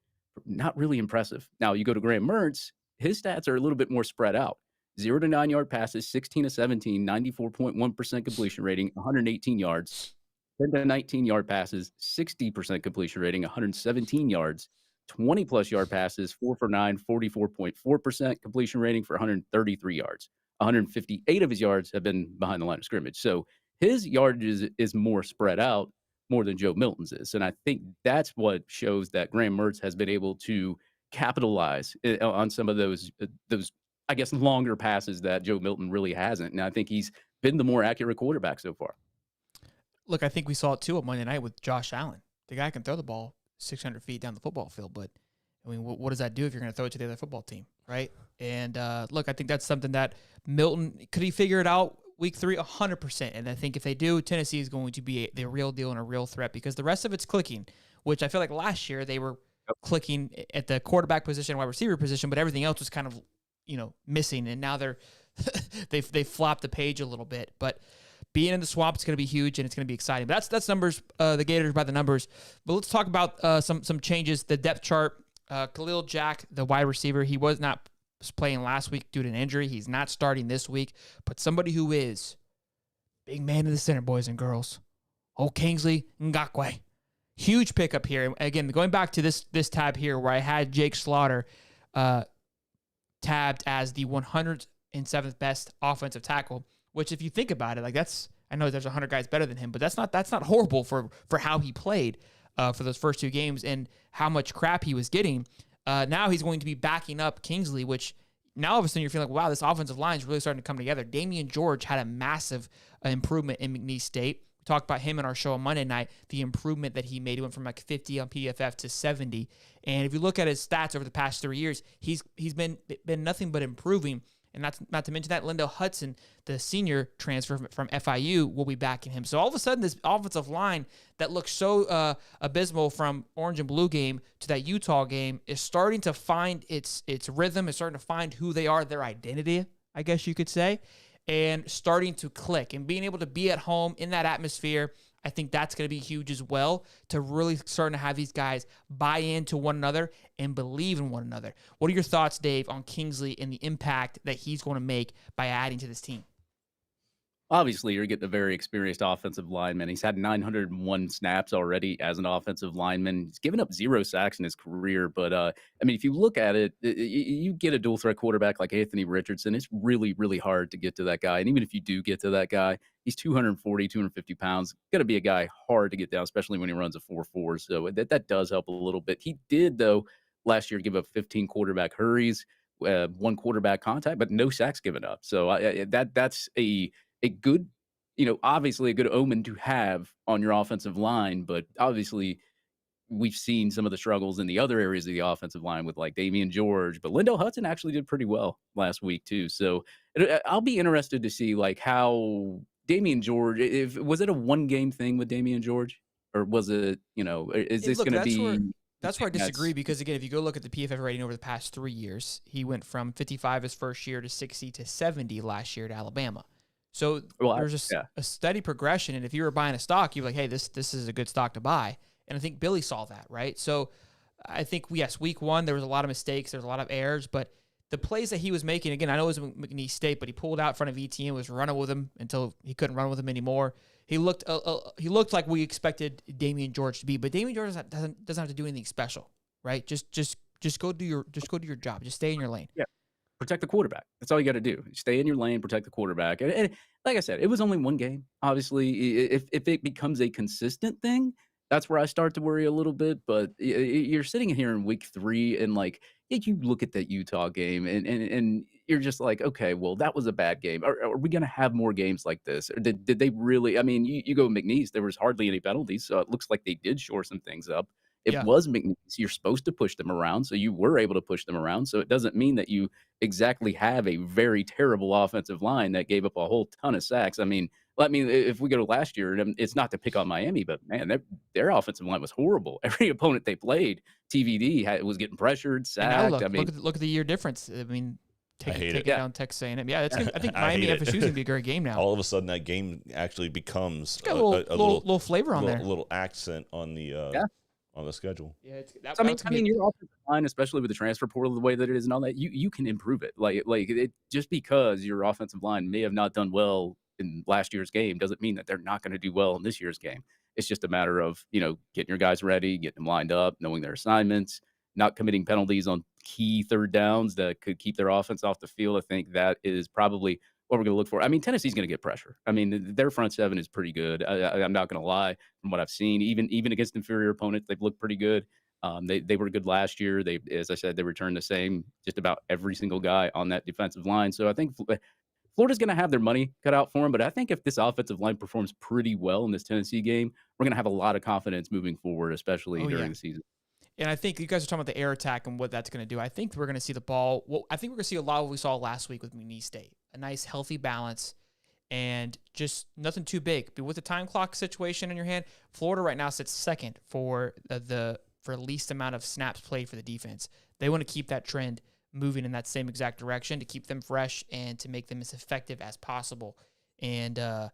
not really impressive. Now you go to Graham Mertz, his stats are a little bit more spread out. 0 to 9 yard passes, 16 to 17, 94.1% completion rating, 118 yards. 10 to 19 yard passes, 60% completion rating, 117 yards. 20 plus yard passes, 4 for 9, 44.4% completion rating for 133 yards. 158 of his yards have been behind the line of scrimmage. So his yardage is more spread out, more than Joe Milton's is. And I think that's what shows that Graham Mertz has been able to capitalize on some of those, I guess, longer passes that Joe Milton really hasn't. And I think he's been the more accurate quarterback so far. Look, I think we saw it too on Monday night with Josh Allen. The guy can throw the ball 600 feet down the football field, but I mean, what does that do if you're going to throw it to the other football team, right? And look, I think that's something that Milton, could he figure it out week 3? 100%. And I think if they do, Tennessee is going to be the real deal and a real threat because the rest of it's clicking, which I feel like last year they were clicking at the quarterback position, wide receiver position, but everything else was kind of, missing. And now they flopped the page a little bit. But being in the swamp is going to be huge, and it's going to be exciting. But that's numbers, the Gators by the numbers. But let's talk about some changes. The depth chart, Khalil Jack, the wide receiver, he was not playing last week due to an injury. He's not starting this week. But somebody who is big man in the center, boys and girls, Kingsley Ngakoue. Huge pickup here. Again, going back to this tab here where I had Jake Slaughter tabbed as the 107th best offensive tackle, which if you think about it, like I know there's 100 guys better than him, but that's not horrible for how he played for those first 2 games and how much crap he was getting. Now he's going to be backing up Kingsley, which now all of a sudden you're feeling like, wow, this offensive line is really starting to come together. Damian George had a massive improvement in McNeese State. We talked about him in our show on Monday night, the improvement that he made. He went from like 50 on PFF to 70. And if you look at his stats over the past 3 years, he's been nothing but improving. And not to mention that Lindell Hudson, the senior transfer from FIU, will be backing him. So all of a sudden, this offensive line that looks so abysmal from orange and blue game to that Utah game is starting to find its rhythm. It's starting to find who they are, their identity, I guess you could say, and starting to click. And being able to be at home in that atmosphere, I think that's going to be huge as well, to really starting to have these guys buy into one another and believe in one another. What are your thoughts, Dave, on Kingsley and the impact that he's going to make by adding to this team? Obviously, you're getting a very experienced offensive lineman. He's had 901 snaps already as an offensive lineman. He's given up 0 sacks in his career. But, if you look at it, you get a dual threat quarterback like Anthony Richardson. It's really, really hard to get to that guy. And even if you do get to that guy, he's 240, 250 pounds. Going to be a guy hard to get down, especially when he runs a 4.4. So that does help a little bit. He did, though, last year give up 15 quarterback hurries, 1 quarterback contact, but no sacks given up. So that's a good, obviously a good omen to have on your offensive line, but obviously we've seen some of the struggles in the other areas of the offensive line with like Damian George, but Lindell Hudson actually did pretty well last week too. So I'll be interested to see like how Damian George, was it a 1-game thing with Damian George, or was it, is this going to be? That's where I disagree, because again, if you go look at the PFF rating over the past 3 years, he went from 55 his first year to 60 to 70 last year at Alabama. So there's a steady progression, and if you were buying a stock, you're like, hey, this is a good stock to buy. And I think Billy saw that, right? So I think, yes, week 1, there was a lot of mistakes, there was a lot of errors, but the plays that he was making, again, I know it was McNeese State, but he pulled out in front of ETN, was running with him until he couldn't run with him anymore. He looked like we expected Damian George to be, but Damian George doesn't have to do anything special, right? Just go do your job, just stay in your lane. Yeah. Protect the quarterback. That's all you got to do. Stay in your lane, protect the quarterback. And like I said, it was only 1 game. Obviously, if it becomes a consistent thing, that's where I start to worry a little bit. But you're sitting here in week 3, and like you look at that Utah game, and you're just like, okay, well, that was a bad game. Are we going to have more games like this? Or did they really? I mean, you go McNeese, there was hardly any penalties, so it looks like they did shore some things up. It was McNeese. You're supposed to push them around, so you were able to push them around. So it doesn't mean that you exactly have a very terrible offensive line that gave up a whole ton of sacks. I mean, if we go to last year, it's not to pick on Miami, but man, their offensive line was horrible. Every opponent they played, TVD was getting pressured, sacked. Look at the year difference. I mean, take it down Texas A&M. Yeah, I think Miami FSU is going to be a great game now. All of a sudden, that game actually becomes a little flavor on there, a little accent on the. On the schedule. Yeah, your offensive line, especially with the transfer portal the way that it is and all that, you can improve it. Like just because your offensive line may have not done well in last year's game doesn't mean that they're not going to do well in this year's game. It's just a matter of, getting your guys ready, getting them lined up, knowing their assignments, not committing penalties on key third downs that could keep their offense off the field. I think that is probably what we're going to look for. I mean, Tennessee's going to get pressure. I mean, their front 7 is pretty good. I'm not going to lie. From what I've seen, even against inferior opponents, they've looked pretty good. They were good last year. As I said, they returned the same, just about every single guy on that defensive line. So I think Florida's going to have their money cut out for them, but I think if this offensive line performs pretty well in this Tennessee game, we're going to have a lot of confidence moving forward, especially during the season. And I think you guys are talking about the air attack and what that's going to do. I think we're going to see the ball. Well, I think we're going to see a lot of what we saw last week with McNeese State. A nice, healthy balance and just nothing too big. But with the time clock situation in your hand, Florida right now sits second for the least amount of snaps played for the defense. They want to keep that trend moving in that same exact direction to keep them fresh and to make them as effective as possible. And the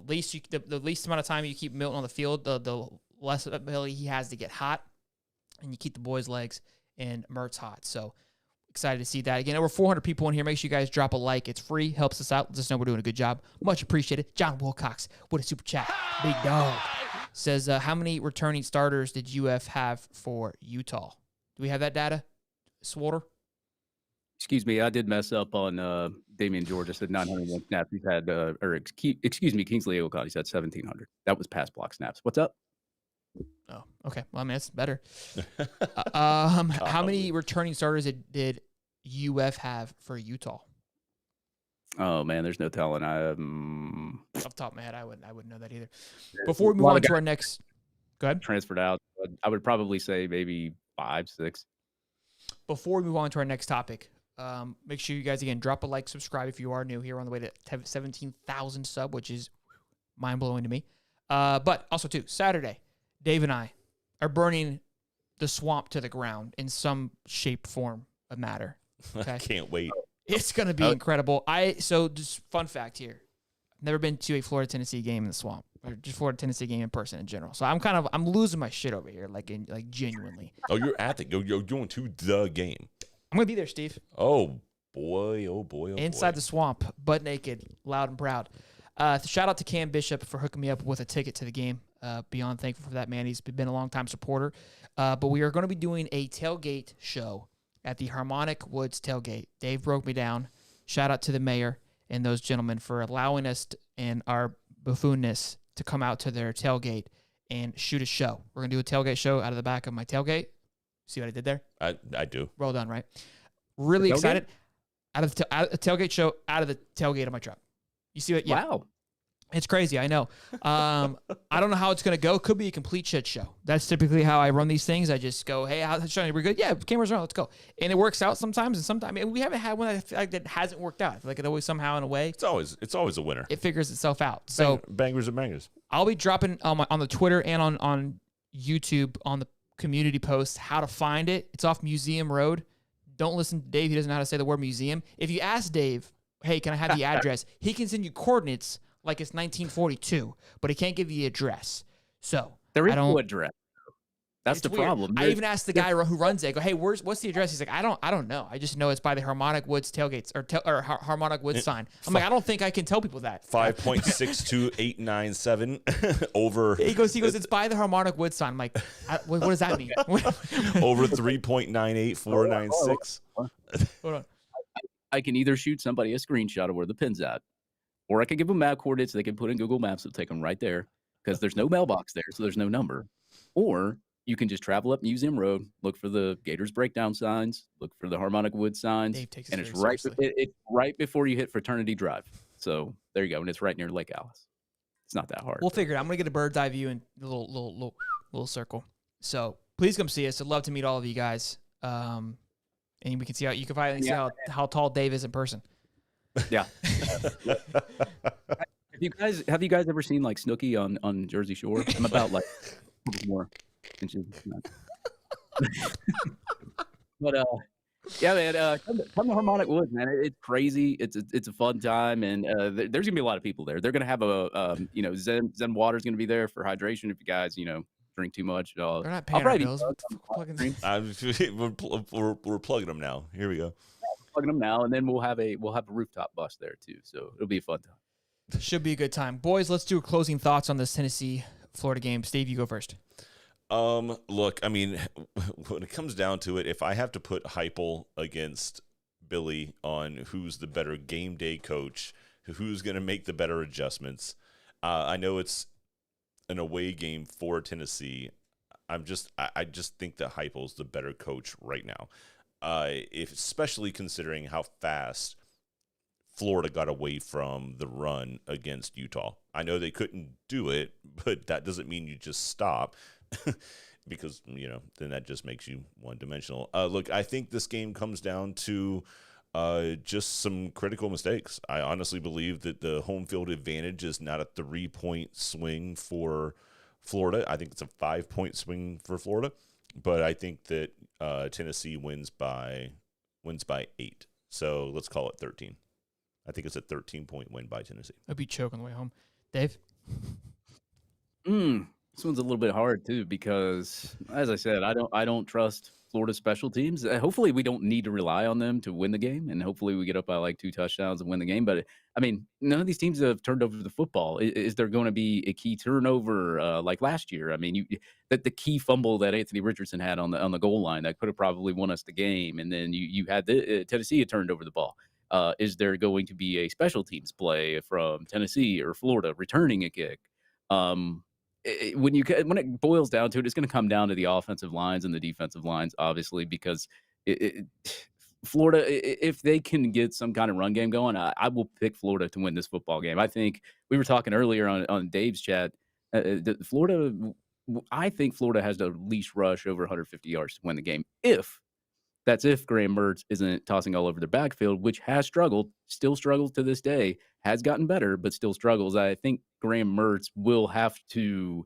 least amount of time you keep Milton on the field, the less ability he has to get hot, and you keep the boys' legs and Mertz hot. So excited to see that. Again, over 400 people in here. Make sure you guys drop a like. It's free. Helps us out. Let us know we're doing a good job. Much appreciated. John Wilcox with a super chat. Big dog. Says, how many returning starters did UF have for Utah? Do we have that data? Swatter? Excuse me, I did mess up on Damian George. I said 901 snaps. He's had, Kingsley Ocott. He's had 1,700. That was pass block snaps. What's up? Oh, okay. Well, I mean, that's better. How many returning starters did UF have for Utah? Oh man, there's no telling. Off the top of my head, I wouldn't know that either. Before we move on to our next, go ahead. Transferred out. I would probably say maybe 5, 6. Before we move on to our next topic, make sure you guys again drop a like, subscribe if you are new here on the way to 17,000 sub, which is mind blowing to me. But also too, Saturday, Dave and I are burning the swamp to the ground in some shape, form, of matter. Okay? I can't wait. It's going to be incredible. So just fun fact here. I've never been to a Florida-Tennessee game in the swamp, or just Florida-Tennessee game in person in general. So I'm losing my shit over here, like genuinely. Oh, you're at the, you're going to the game. I'm going to be there, Steve. Oh, boy. Oh, boy. Oh, Inside boy. the swamp, butt naked, loud and proud. Shout out to Cam Bishop for hooking me up with a ticket to the game. Beyond thankful for that, man. He's been a long-time supporter. But we are going to be doing a tailgate show at the Harmonic Woods Tailgate. Dave broke me down. Shout out to the mayor and those gentlemen for allowing us and our buffoonness to come out to their tailgate and shoot a show. We're going to do a tailgate show out of the back of my tailgate. See what I did there? I do. Well done, right? Really excited. Out of the tailgate show out of the tailgate of my truck. You see what? Yeah. Wow. It's crazy, I know. I don't know how it's going to go. Could be a complete shit show. That's typically how I run these things. I just go, hey, how's it showing? We're good? Yeah, cameras are on. Let's go. And it works out sometimes, and sometimes we haven't had one that I feel like that hasn't worked out. I feel like it always somehow in a way. It's always a winner. It figures itself out. So bangers and bangers. I'll be dropping on the Twitter and on YouTube on the community post how to find it. It's off Museum Road. Don't listen to Dave. He doesn't know how to say the word museum. If you ask Dave, hey, can I have the address? He can send you coordinates like it's 1942, but he can't give you the address. So there is no address. That's the problem. I even asked the guy who runs it. I go, hey, what's the address? He's like, I don't know. I just know it's by the Harmonic Woods tailgates or Harmonic Woods sign. I'm like, I don't think I can tell people that. 5.62897 over. He goes, it's by the Harmonic Woods sign. I'm like, what does that mean? Over 3.98496. Hold on. I can either shoot somebody a screenshot of where the pin's at, or I can give them map coordinates they can put in Google Maps. They'll take them right there because there's no mailbox there, so there's no number. Or you can just travel up Museum Road, look for the Gators breakdown signs, look for the Harmonic Woods signs, and it's right before you hit Fraternity Drive. So there you go, and it's right near Lake Alice. It's not that hard. We'll figure it out. I'm gonna get a bird's eye view in a little circle. So please come see us. I'd love to meet all of you guys. And we can see see how tall Dave is in person. Yeah. Have you guys ever seen like Snooki on Jersey Shore? I'm about like more inches. But yeah, man, come to Harmonic Woods, man. It's crazy. It's a fun time, and there's gonna be a lot of people there. They're gonna have a Zen water's gonna be there for hydration if you guys drink too much. They're not paying our bills. We're plugging them now. Here we go. Plugging them now, and then we'll have a rooftop bus there too. So it'll be a fun time. Should be a good time, boys. Let's do closing thoughts on this Tennessee-Florida game. Steve, you go first. Look, I mean, when it comes down to it, if I have to put Heupel against Billy on who's the better game day coach, who's going to make the better adjustments, I know it's an away game for Tennessee. I just think that Heupel's the better coach right now. Especially considering how fast Florida got away from the run against Utah. I know they couldn't do it, but that doesn't mean you just stop because, then that just makes you one-dimensional. Look, I think this game comes down to just some critical mistakes. I honestly believe that the home field advantage is not a 3-point swing for Florida. I think it's a 5-point swing for Florida, but I think that Tennessee wins by 8. So let's call it 13. I think it's a 13-point win by Tennessee. I'd be choking on the way home. Dave? This one's a little bit hard too because, as I said, I don't trust Florida's special teams. Hopefully, we don't need to rely on them to win the game, and hopefully, we get up by like 2 touchdowns and win the game. But I mean, none of these teams have turned over the football. Is there going to be a key turnover like last year? I mean, the key fumble that Anthony Richardson had on the goal line that could have probably won us the game, and then you had Tennessee had turned over the ball. Is there going to be a special teams play from Tennessee or Florida returning a kick? When it boils down to it, it's going to come down to the offensive lines and the defensive lines, obviously, because Florida, if they can get some kind of run game going, I will pick Florida to win this football game. I think we were talking earlier on Dave's chat. Florida, I think Florida has to at least rush over 150 yards to win the game. That's if Graham Mertz isn't tossing all over their backfield, which has struggled, still struggles to this day, has gotten better, but still struggles. I think Graham Mertz will have to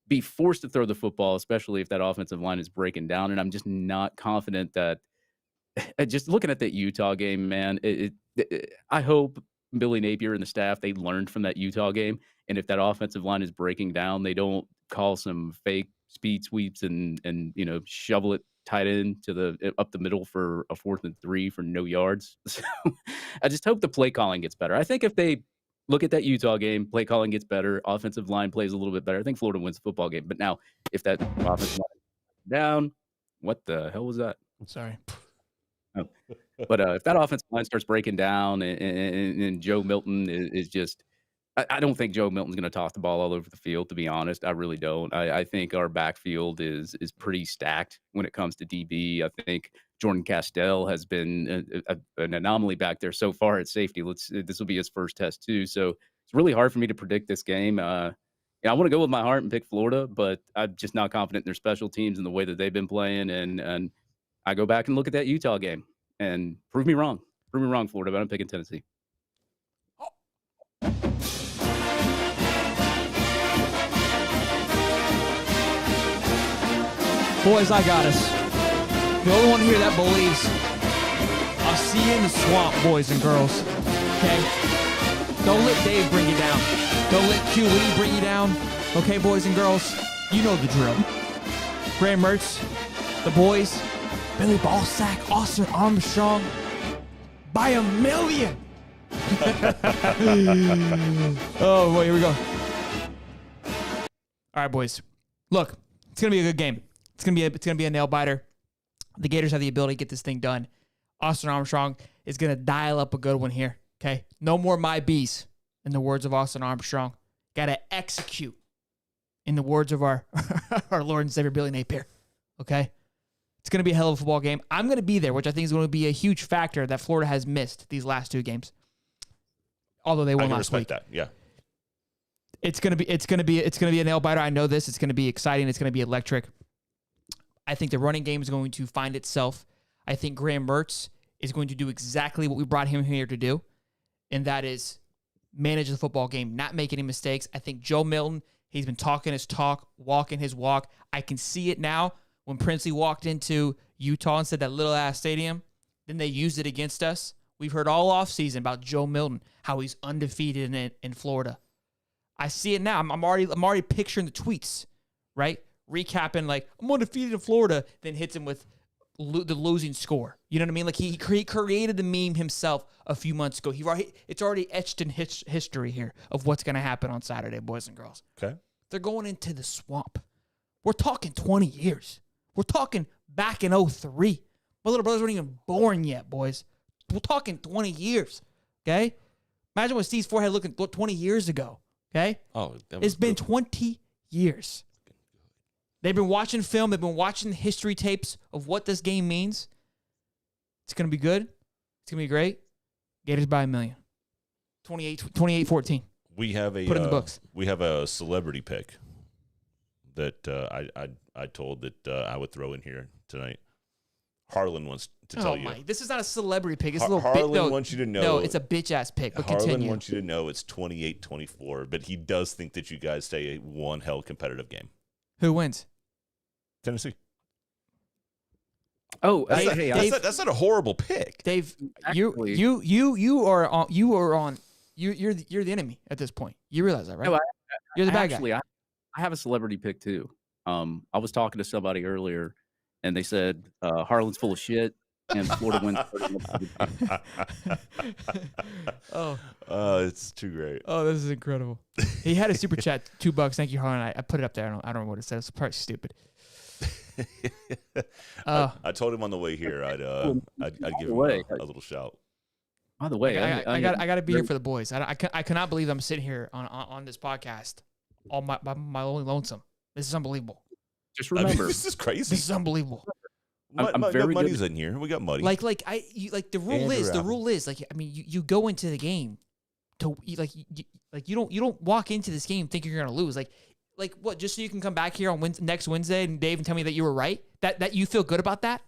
be forced to throw the football, especially if that offensive line is breaking down. And I'm just not confident that just looking at that Utah game, man, I hope Billy Napier and the staff, they learned from that Utah game. And if that offensive line is breaking down, they don't call some fake speed sweeps and shovel it tight end up the middle for a 4th and 3 for no yards. So I just hope the play calling gets better. I think if they look at that Utah game, play calling gets better, offensive line plays a little bit better, I think Florida wins the football game. But now, if that offensive line is down, what the hell was that? Sorry. Oh. But if that offensive line starts breaking down and Joe Milton is just I don't think Joe Milton's going to toss the ball all over the field, to be honest. I really don't. I think our backfield is pretty stacked when it comes to DB. I think Jordan Castell has been an anomaly back there so far at safety. This will be his first test too. So it's really hard for me to predict this game. I want to go with my heart and pick Florida, but I'm just not confident in their special teams and the way that they've been playing. And I go back and look at that Utah game and prove me wrong. Prove me wrong, Florida, but I'm picking Tennessee. Boys, I got us. The only one here that believes. I'll see you in the swamp, boys and girls. Okay? Don't let Dave bring you down. Don't let QE bring you down. Okay, boys and girls? You know the drill. Graham Mertz, the boys, Billy Ballsack, Austin Armstrong, by a million. Oh, boy, here we go. All right, boys. Look, it's going to be a good game. It's gonna be a nail biter. The Gators have the ability to get this thing done. Austin Armstrong is gonna dial up a good one here. Okay, no more my bees, in the words of Austin Armstrong. Gotta execute, in the words of our our Lord and Savior Billy Napier. Okay, it's gonna be a hell of a football game. I'm gonna be there, which I think is going to be a huge factor that Florida has missed these last 2 games. Although they won last week. That. Yeah. It's gonna be a nail biter. I know this. It's gonna be exciting. It's gonna be electric. I think the running game is going to find itself. I think Graham Mertz is going to do exactly what we brought him here to do, and that is manage the football game, not make any mistakes. I think Joe Milton, he's been talking his talk, walking his walk. I can see it now. When Princely walked into Utah and said that little-ass stadium, then they used it against us. We've heard all offseason about Joe Milton, how he's undefeated in Florida. I see it now. I'm already picturing the tweets, right? Recapping like, I'm undefeated in Florida, then hits him with the losing score. You know what I mean? Like he created the meme himself a few months ago. It's already etched in history here of what's going to happen on Saturday, boys and girls. Okay. They're going into the swamp. We're talking 20 years. We're talking back in 2003. My little brothers weren't even born yet, boys. We're talking 20 years, okay? Imagine what Steve's forehead looking 20 years ago, okay? Oh, it's been 20 years. They've been watching film. They've been watching the history tapes of what this game means. It's going to be good. It's going to be great. Gators by 1 million. 28-14. We have a Put in the books. We have a celebrity pick that I told that I would throw in here tonight. Harlan wants to tell you. This is not a celebrity pick. It's a little Harlan wants you to know. No, it's a bitch ass pick. But Harlan continue. wants you to know it's 28-24, but he does think that you guys stay one hell competitive game. Who wins? Tennessee. Oh, That's not a horrible pick. Dave, Actually- you're the enemy at this point. You realize that, right? No, You're the bad Actually, guy. I have a celebrity pick too. I was talking to somebody earlier, and they said Harlan's full of shit, and Florida wins. 31. It's too great. Oh, this is incredible. He had a super chat, $2. Thank you, Harlan. I put it up there. I don't know what it says. It's probably stupid. I told him on the way here I'd give him a little shout. By the way, I got to be here for the boys. I cannot believe I'm sitting here on this podcast all by my only lonesome. This is unbelievable. Just remember, this is crazy. This is unbelievable. I'm very Muddy's good. in here. We got Muddy. The rule is like, I mean, you go into the game to you don't walk into this game thinking you're gonna lose. Like what? Just so you can come back here on next Wednesday and Dave and tell me that you were right. That you feel good about that.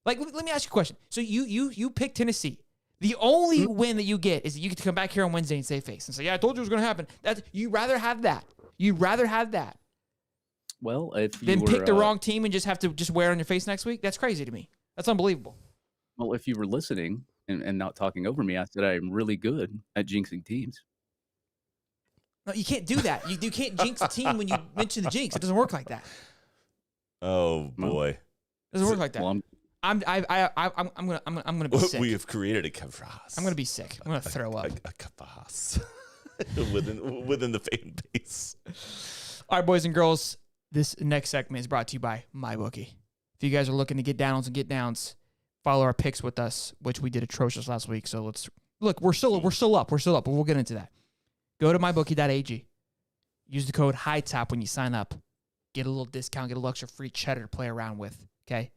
Like, let me ask you a question. So you pick Tennessee. The only win that you get is that you get to come back here on Wednesday and save face and say, "Yeah, I told you it was going to happen." You rather have that. You'd rather have that. Well, if then pick the wrong team and just have to wear it on your face next week. That's crazy to me. That's unbelievable. Well, if you were listening and not talking over me, I said I'm really good at jinxing teams. No, you can't do that. You can't jinx a team when you mention the jinx. It doesn't work like that. Oh boy, it doesn't work like that. Well, I'm gonna be sick. We have created a kavass. I'm gonna be sick. I'm gonna throw up. A kavass within the fan base. All right, boys and girls. This next segment is brought to you by MyBookie. If you guys are looking to get downs and get downs, follow our picks with us, which we did atrocious last week. So let's look. We're still up, but we'll get into that. Go to mybookie.ag. Use the code HIGHTOP when you sign up. Get a little discount. Get a little extra free cheddar to play around with. Okay.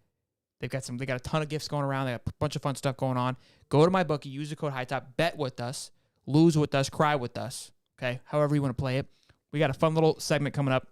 They got a ton of gifts going around. They got a bunch of fun stuff going on. Go to MyBookie. Use the code HIGHTOP. Bet with us. Lose with us. Cry with us. Okay. However you want to play it. We got a fun little segment coming up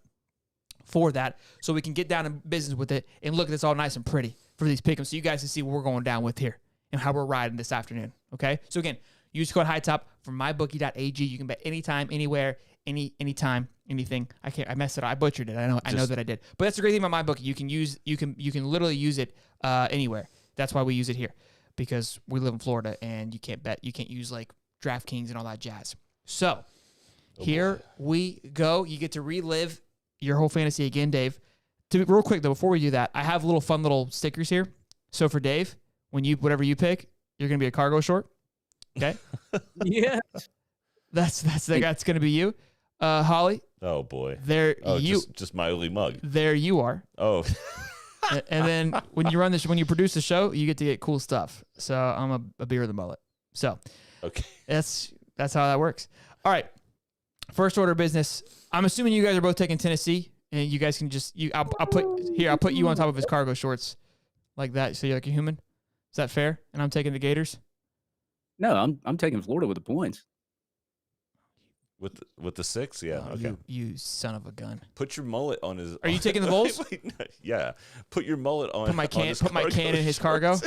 for that, so we can get down in business with it and look at this all nice and pretty for these pick'ems, so you guys can see what we're going down with here and how we're riding this afternoon. Okay. So again, use code HIGHTOP from mybookie.ag. You can bet anytime, anywhere, anytime, anything. I messed it up. I butchered it. I know that I did. But that's the great thing about MyBookie. You can literally use it anywhere. That's why we use it here, because we live in Florida and you can't bet. You can't use like DraftKings and all that jazz. So here we go. You get to relive your whole fantasy again, Dave. Real quick though, before we do that, I have fun little stickers here. So for Dave, whatever you pick, you're gonna be a cargo short. Okay. Yeah. That's gonna be you. Holly. Oh boy. Just my ugly mug. There you are. Oh. And then when you produce the show, you get to get cool stuff. So I'm a beer of the mullet. So okay. That's how that works. All right. First order of business. I'm assuming you guys are both taking Tennessee, and you guys can I'll put you on top of his cargo shorts like that, so you're like a human. Is that fair? And I'm taking the Gators. No, I'm taking Florida with the points. With the 6, yeah. Oh, okay. You son of a gun. Put your mullet on his. Are you taking the Vols? Wait, no, yeah. Put your mullet on. Put my can in his cargo.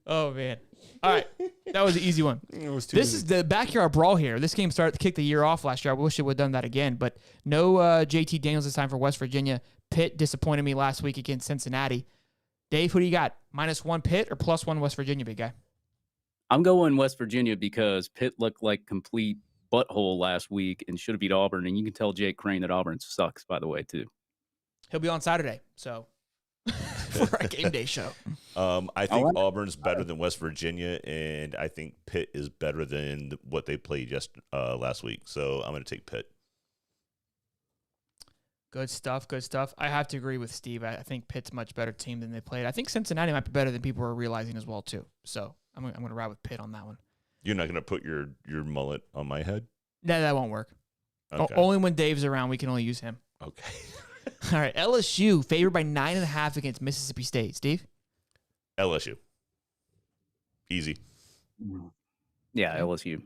Oh man. All right, that was an easy one. This is the backyard brawl here. This game started to kick the year off last year. I wish it would have done that again, but no JT Daniels this time for West Virginia. Pitt disappointed me last week against Cincinnati. Dave, who do you got? -1 Pitt or +1 West Virginia, big guy? I'm going West Virginia because Pitt looked like complete butthole last week and should have beat Auburn. And you can tell Jake Crane that Auburn sucks, by the way, too. He'll be on Saturday, so for our game day show. I think Auburn's better than West Virginia, and I think Pitt is better than what they played last week. So I'm going to take Pitt. Good stuff. I have to agree with Steve. I think Pitt's a much better team than they played. I think Cincinnati might be better than people are realizing as well, too. So I'm going to ride with Pitt on that one. You're not going to put your mullet on my head? No, that won't work. Okay. Only when Dave's around, we can only use him. Okay. All right, LSU favored by 9.5 against Mississippi State. Steve? LSU. Easy. Yeah, LSU.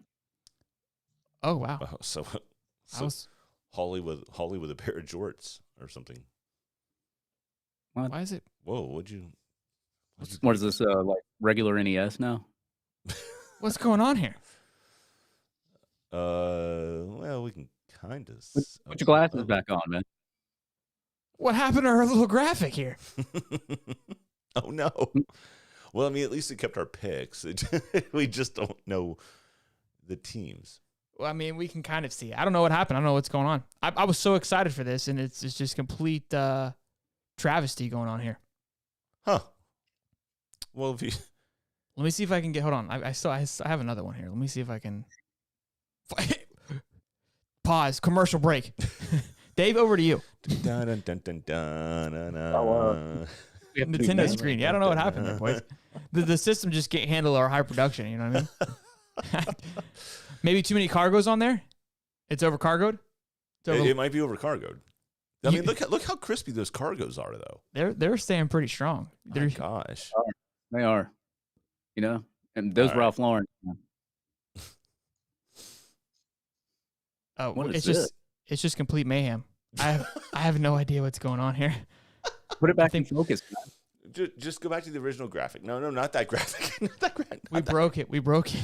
Oh wow. So I was, Holly with a pair of jorts or something. why is it? Whoa, what'd you What is this, like regular NES now? What's going on here? Well, we can kind of. Put your glasses back on, man. What happened to our little graphic here? Oh no. Well, I mean, at least it kept our picks. We just don't know the teams. Well, I mean, we can kind of see. I don't know what happened. I don't know what's going on. I was so excited for this, and it's just complete travesty going on here. Huh. Well, if you Let me see if I can get. Hold on. I have another one here. Let me see if I can. Pause. Commercial break. Dave, over to you. Nintendo screen. Yeah, I don't know what happened there, boys. The system just can't handle our high production. You know what I mean? Maybe too many cargoes on there. It's overcargoed. It might be overcargoed. I mean, look how crispy those cargoes are, though. They're staying pretty strong. My gosh, They are. You know, and those All right. Ralph Lauren. Oh, What is it's just complete mayhem. I have no idea what's going on here. Put it back in focus. just go back to the original graphic. No, not that graphic. Not that We broke it. We broke it.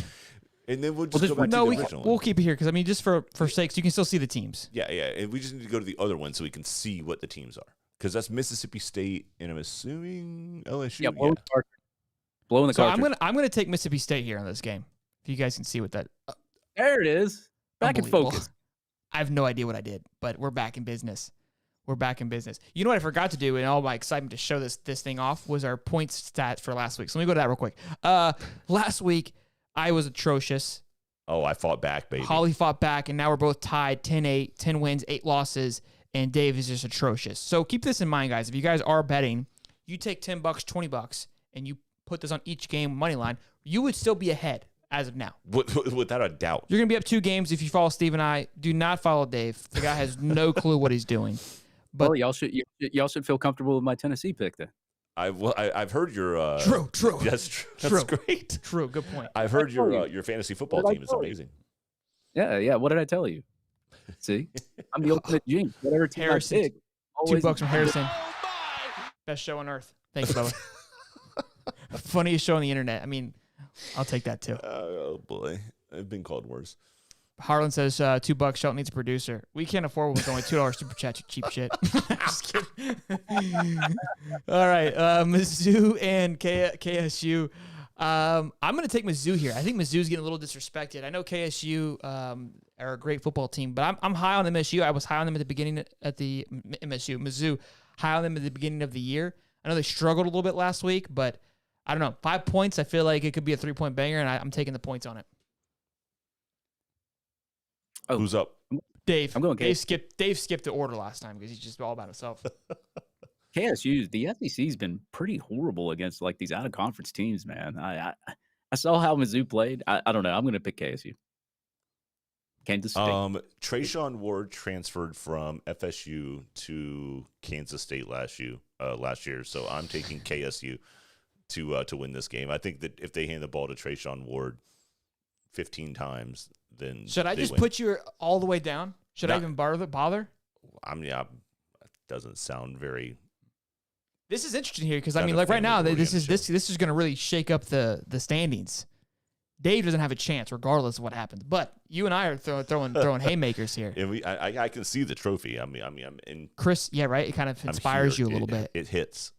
And then we'll just go back to the original. We'll keep it here because I mean, just for sakes, you can still see the teams. Yeah, and we just need to go to the other one so we can see what the teams are. Because that's Mississippi State, and I'm assuming LSU. Yeah, blowing the So cartridge. I'm gonna take Mississippi State here on this game. If you guys can see what that. There it is. Back in Unbelievable. focus. I have no idea what I did, but we're back in business. We're back in business. You know what I forgot to do in all my excitement to show this thing off was our points stats for last week. So let me go to that real quick. Last week I was atrocious. Oh, I fought back, baby. Holly fought back, and now we're both tied 10-8, 10 wins, 8 losses, and Dave is just atrocious. So keep this in mind, guys. If you guys are betting, you take $10, $20, and you put this on each game money line, you would still be ahead as of now. Without a doubt. You're going to be up 2 games if you follow Steve and I. Do not follow Dave. The guy has no clue what he's doing. But Well, y'all should feel comfortable with my Tennessee pick then. I've heard your True. That's true. True. That's great. True. Good point. I've heard your fantasy football team is amazing. Yeah. What did I tell you? See, I'm the ultimate jinx. Whatever team Harrison, I pick, $2 from Harrison. Best show on earth. Thank you, Bubba. Funniest show on the internet. I mean, I'll take that too. Oh boy, I've been called worse. Harlan says $2. Shelton needs a producer. We can't afford one with only $2 super chat. You cheap shit. Just kidding. All right, Mizzou and KSU. I'm going to take Mizzou here. I think Mizzou's getting a little disrespected. I know KSU are a great football team, but I'm high on MSU. I was high on them at the beginning Mizzou, high on them at the beginning of the year. I know they struggled a little bit last week, but I don't know. 5 points, I feel like it could be a 3-point banger, and I'm taking the points on it. Oh. Who's up? Dave. I'm going Dave skipped the order last time because he's just all about himself. KSU, the SEC's been pretty horrible against like these out of conference teams, man. I saw how Mizzou played. I don't know. I'm going to pick KSU. Kansas State. Trayshawn Ward transferred from FSU to Kansas State last year, so I'm taking KSU to win this game. I think that if they hand the ball to Trayshawn Ward 15 times, then should I just win. put you all the way down? Should I even bother? I mean, it doesn't sound very. This is interesting here because I Kind mean, of like right now, family this is oriented going to really shake up the standings. Dave doesn't have a chance regardless of what happens, but you and I are throwing haymakers here. And I can see the trophy. I mean, I'm in. Chris, yeah, right. It kind of inspires you a little bit. It hits.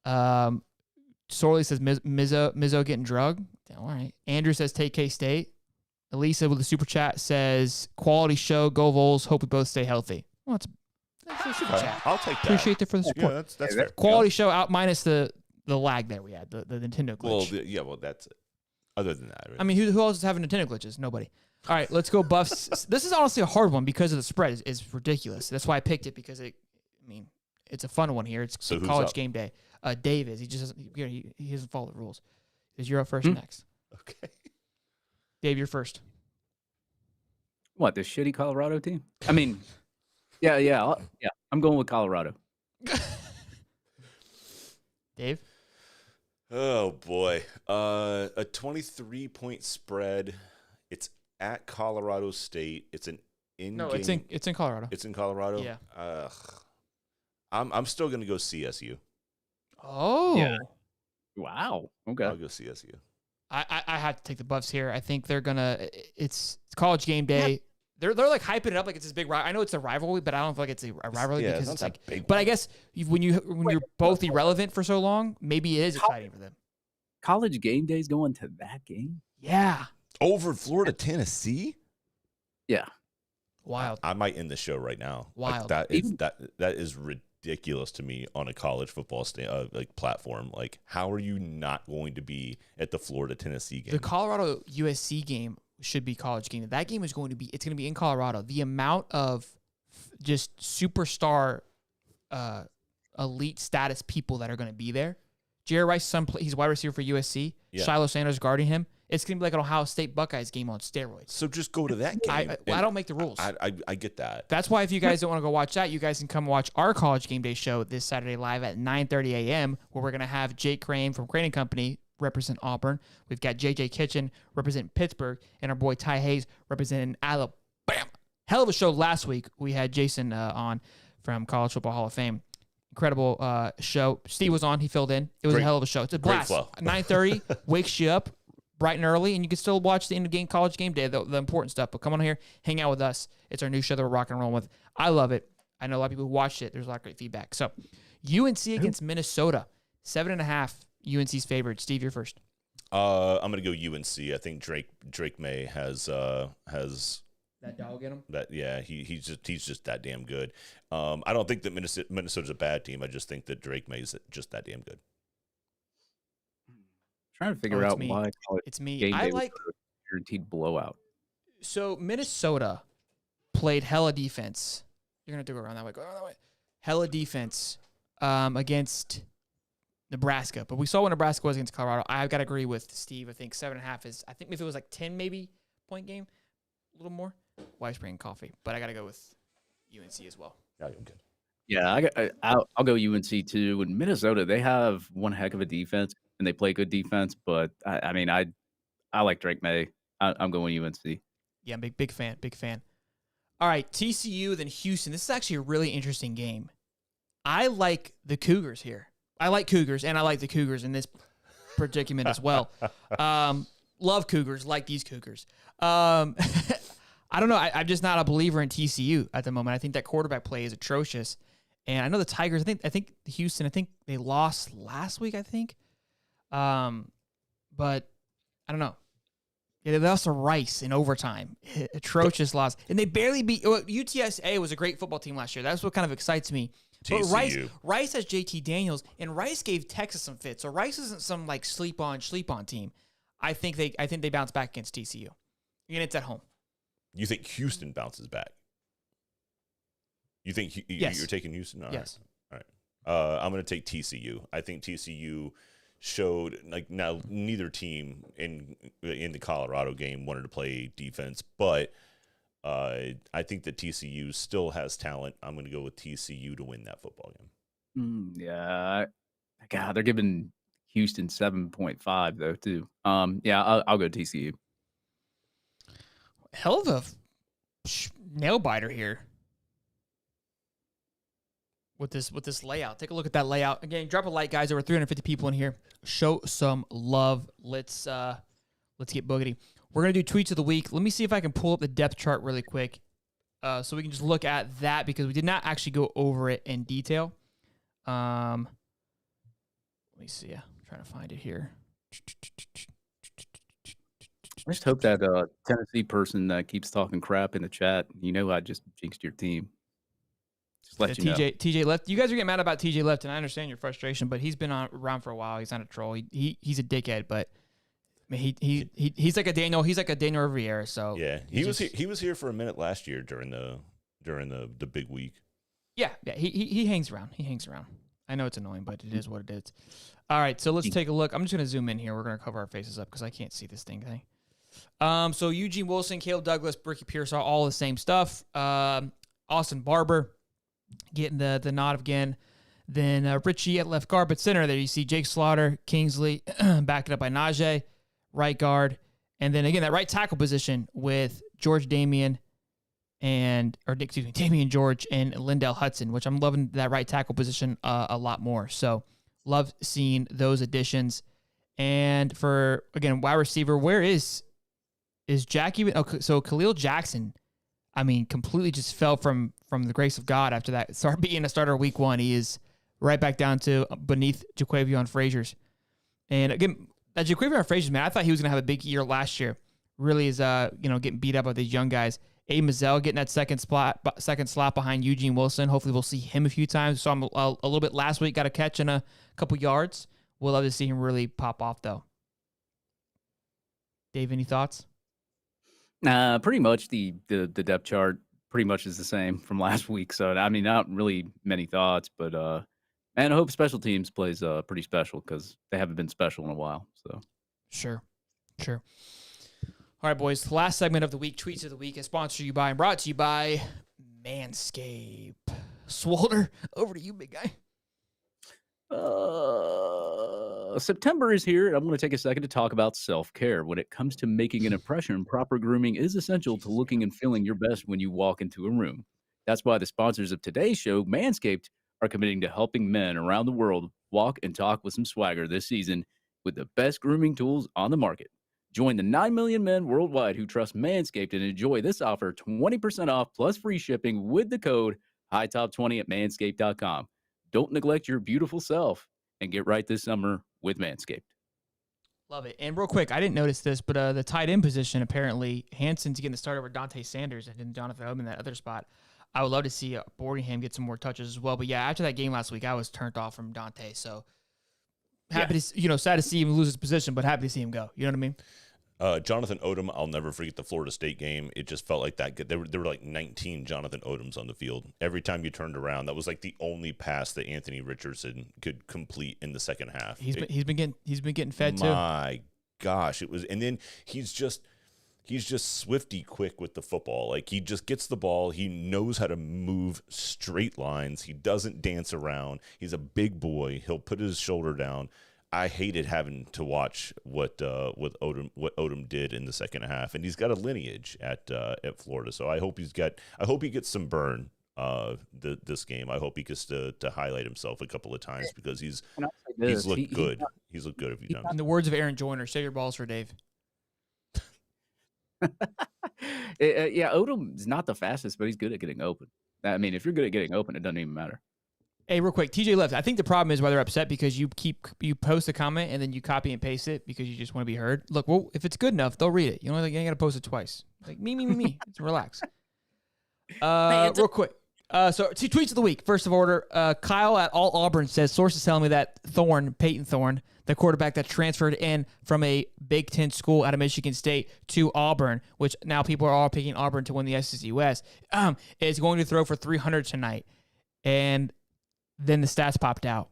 Sorley says Mizzo getting drugged. All right. Andrew says take K-State. Elisa with the super chat says quality show. Go Vols. Hope we both stay healthy. Well, that's a super chat. I'll take that. Appreciate it for the support. Yeah, that's fair. Quality show out minus the lag there we had the Nintendo glitch. Well, that's it. Other than that, right? I mean, who else is having Nintendo glitches? Nobody. All right, let's go Buffs. This is honestly a hard one because of the spread is ridiculous. That's why I picked it because it's a fun one here. It's So who's college up? game day. Dave is. He just doesn't, he doesn't follow the rules. Because you're up first next. Okay. Dave, you're first. What, this shitty Colorado team? I mean, yeah. I'm going with Colorado. Dave? Oh boy. A 23-point spread. It's at Colorado State. It's an in-game. No, it's in Colorado. It's in Colorado. Yeah. I'm still gonna go CSU. Oh. Yeah. Wow. Okay. I'll go CSU. I have to take the Buffs here. I think they're gonna. It's college game day. They're like hyping it up like it's this big rivalry. I know it's a rivalry, but I don't feel like it's a rivalry because it's like. big But one. I guess when you're both irrelevant for so long, maybe it is exciting for them. College game day's going to that game? Yeah. Over Florida, Tennessee. Yeah. Wild. I might end the show right now. Wild. Like that is ridiculous to me on a college football platform. Like, how are you not going to be at the Florida Tennessee game? The Colorado USC game should be college game. That game is going to be in Colorado. The amount of just superstar elite status people that are going to be there. Jerry Rice, he's wide receiver for USC. Yeah. Shiloh Sanders guarding him. It's going to be like an Ohio State Buckeyes game on steroids. So just go to that game. I don't make the rules. I get that. That's why if you guys don't want to go watch that, you guys can come watch our college game day show this Saturday live at 9:30 a.m. where we're going to have Jake Crane from Crane & Company represent Auburn. We've got JJ Kitchen representing Pittsburgh, and our boy Ty Hayes representing Alabama. Hell of a show last week. We had Jason on from College Football Hall of Fame. Incredible show. Steve was on. He filled in. It was a hell of a show. It's a blast. 9:30 wakes you up bright and early, and you can still watch the end of game college game day, the important stuff. But come on here, hang out with us. It's our new show that we're rocking and rolling with. I love it. I know a lot of people who watched it. There's a lot of great feedback. So, UNC against Minnesota, 7.5. UNC's favorite. Steve, you're first. I'm gonna go UNC. I think Drake May has That dog in him. that. Yeah, he's just that damn good. I don't think that Minnesota's a bad team. I just think that Drake May is just that damn good. Trying to figure it's out me. why college It's me. game I day was like. a guaranteed blowout. So Minnesota played hella defense. You're gonna have to go around that way. Go around that way. Hella defense against Nebraska, but we saw what Nebraska was against Colorado. I've got to agree with Steve. I think 7.5 is. I think if it was like 10 maybe point game, a little more. Wife's bringing coffee, but I got to go with UNC as well. Yeah, I'm good. Yeah, I'll go UNC too. And Minnesota, they have one heck of a defense, and they play good defense. But I like Drake May. I'm going UNC. Yeah, I'm big fan. Big fan. All right, TCU then Houston. This is actually a really interesting game. I like the Cougars here. I like Cougars, and I like the Cougars in this predicament as well. Love Cougars, like these Cougars. I don't know. I'm just not a believer in TCU at the moment. I think that quarterback play is atrocious. And I know the Tigers, I think Houston, I think they lost last week, I think. But I don't know. Yeah, they lost to Rice in overtime. Atrocious loss. And they barely beat UTSA was a great football team last year. That's what kind of excites me. But TCU. Rice has JT Daniels, and Rice gave Texas some fits. So Rice isn't some like sleep on team. I think they bounce back against TCU. And it's at home. You think Houston bounces back? You think Yes. you're taking Houston? All Yes. Right. I'm going to take TCU. I think TCU showed now neither team in the Colorado game wanted to play defense, but I think that TCU still has talent. I'm going to go with TCU to win that football game. Yeah, God, they're giving Houston 7.5 though too. Yeah, I'll go TCU. Hell of a nail biter here with this layout. Take a look at that layout again. Drop a like, guys. Over 350 people in here. Show some love. Let's get boogity. We're gonna do tweets of the week. Let me see if I can pull up the depth chart really quick, so we can just look at that because we did not actually go over it in detail. Let me see. I'm trying to find it here. I just hope that Tennessee person keeps talking crap in the chat. I just jinxed your team. Just let you know. TJ left. You guys are getting mad about TJ left, and I understand your frustration, but he's been around for a while. He's not a troll. He's a dickhead, but I mean, he's like a Daniel. He's like a Daniel Riviera. So Yeah, he was here for a minute last year during the big week. Yeah. He hangs around. I know it's annoying, but it is what it is. All right, so let's take a look. I'm just gonna zoom in here. We're gonna cover our faces up because I can't see this thing. So Eugene Wilson, Caleb Douglas, Ricky Pearsall, all the same stuff. Austin Barber getting the nod again. Then Richie at left guard, but center there you see Jake Slaughter, Kingsley, backed up by Najee, right guard. And then again, that right tackle position with Damian George and Lindell Hudson, which I'm loving that right tackle position a lot more. So love seeing those additions. And for, again, wide receiver, where is Jack even? Oh, so Khalil Jackson, I mean, completely just fell from the grace of God after that. Start being a starter week 1. He is right back down to beneath Jaquavion Frazier's. And again, that Jaquavion Frazier's, man, I thought he was going to have a big year last year. Really is, getting beat up by these young guys. A. Mazzell getting that second slot behind Eugene Wilson. Hopefully we'll see him a few times. Saw him a little bit last week, got a catch and a couple yards. We'll love to see him really pop off, though. Dave, any thoughts? Pretty much the depth chart pretty much is the same from last week. So, I mean, not really many thoughts, but and I hope special teams plays pretty special because they haven't been special in a while. So, Sure. All right, boys. The last segment of the week, Tweets of the Week, is sponsored to you by and brought to you by Manscaped. Swolder, over to you, big guy. September is here, and I'm going to take a second to talk about self-care. When it comes to making an impression, proper grooming is essential to looking and feeling your best when you walk into a room. That's why the sponsors of today's show, Manscaped, are committing to helping men around the world walk and talk with some swagger this season with the best grooming tools on the market. Join the 9 million men worldwide who trust Manscaped and enjoy this offer, 20% off plus free shipping with the code HIGHTOP20 at manscaped.com. Don't neglect your beautiful self and get right this summer with Manscaped. Love it. And real quick, I didn't notice this, but the tight end position, apparently, Hanson's getting the start over Dante Sanders and then Jonathan Hope in that other spot. I would love to see Boardingham get some more touches as well. But yeah, after that game last week, I was turned off from Dante. So happy to, sad to see him lose his position, but happy to see him go. You know what I mean? Jonathan Odom, I'll never forget the Florida State game. It just felt like that. There were like 19 Jonathan Odoms on the field. Every time you turned around, that was like the only pass that Anthony Richardson could complete in the second half. He's been getting fed too. My gosh, it was, and then he's just swifty quick with the football. Like he just gets the ball. He knows how to move straight lines. He doesn't dance around. He's a big boy. He'll put his shoulder down. I hated having to watch what Odom did in the second half, and he's got a lineage at Florida. So I hope he gets some burn this game. I hope he gets to highlight himself a couple of times because he's looked good. He's looked good a few times. In the words of Aaron Joyner, save your balls for Dave. Yeah, Odom is not the fastest, but he's good at getting open. I mean, if you're good at getting open, it doesn't even matter. Hey, real quick, TJ left. I think the problem is why they're upset because you post a comment and then you copy and paste it because you just want to be heard. Look, well, if it's good enough, they'll read it. You ain't got to post it twice. Like me. It's relax. Real quick. So two tweets of the week. First of order, Kyle at All Auburn says sources telling me that Peyton Thorne, the quarterback that transferred in from a Big Ten school out of Michigan State to Auburn, which now people are all picking Auburn to win the SEC West, is going to throw for 300 tonight. And then the stats popped out,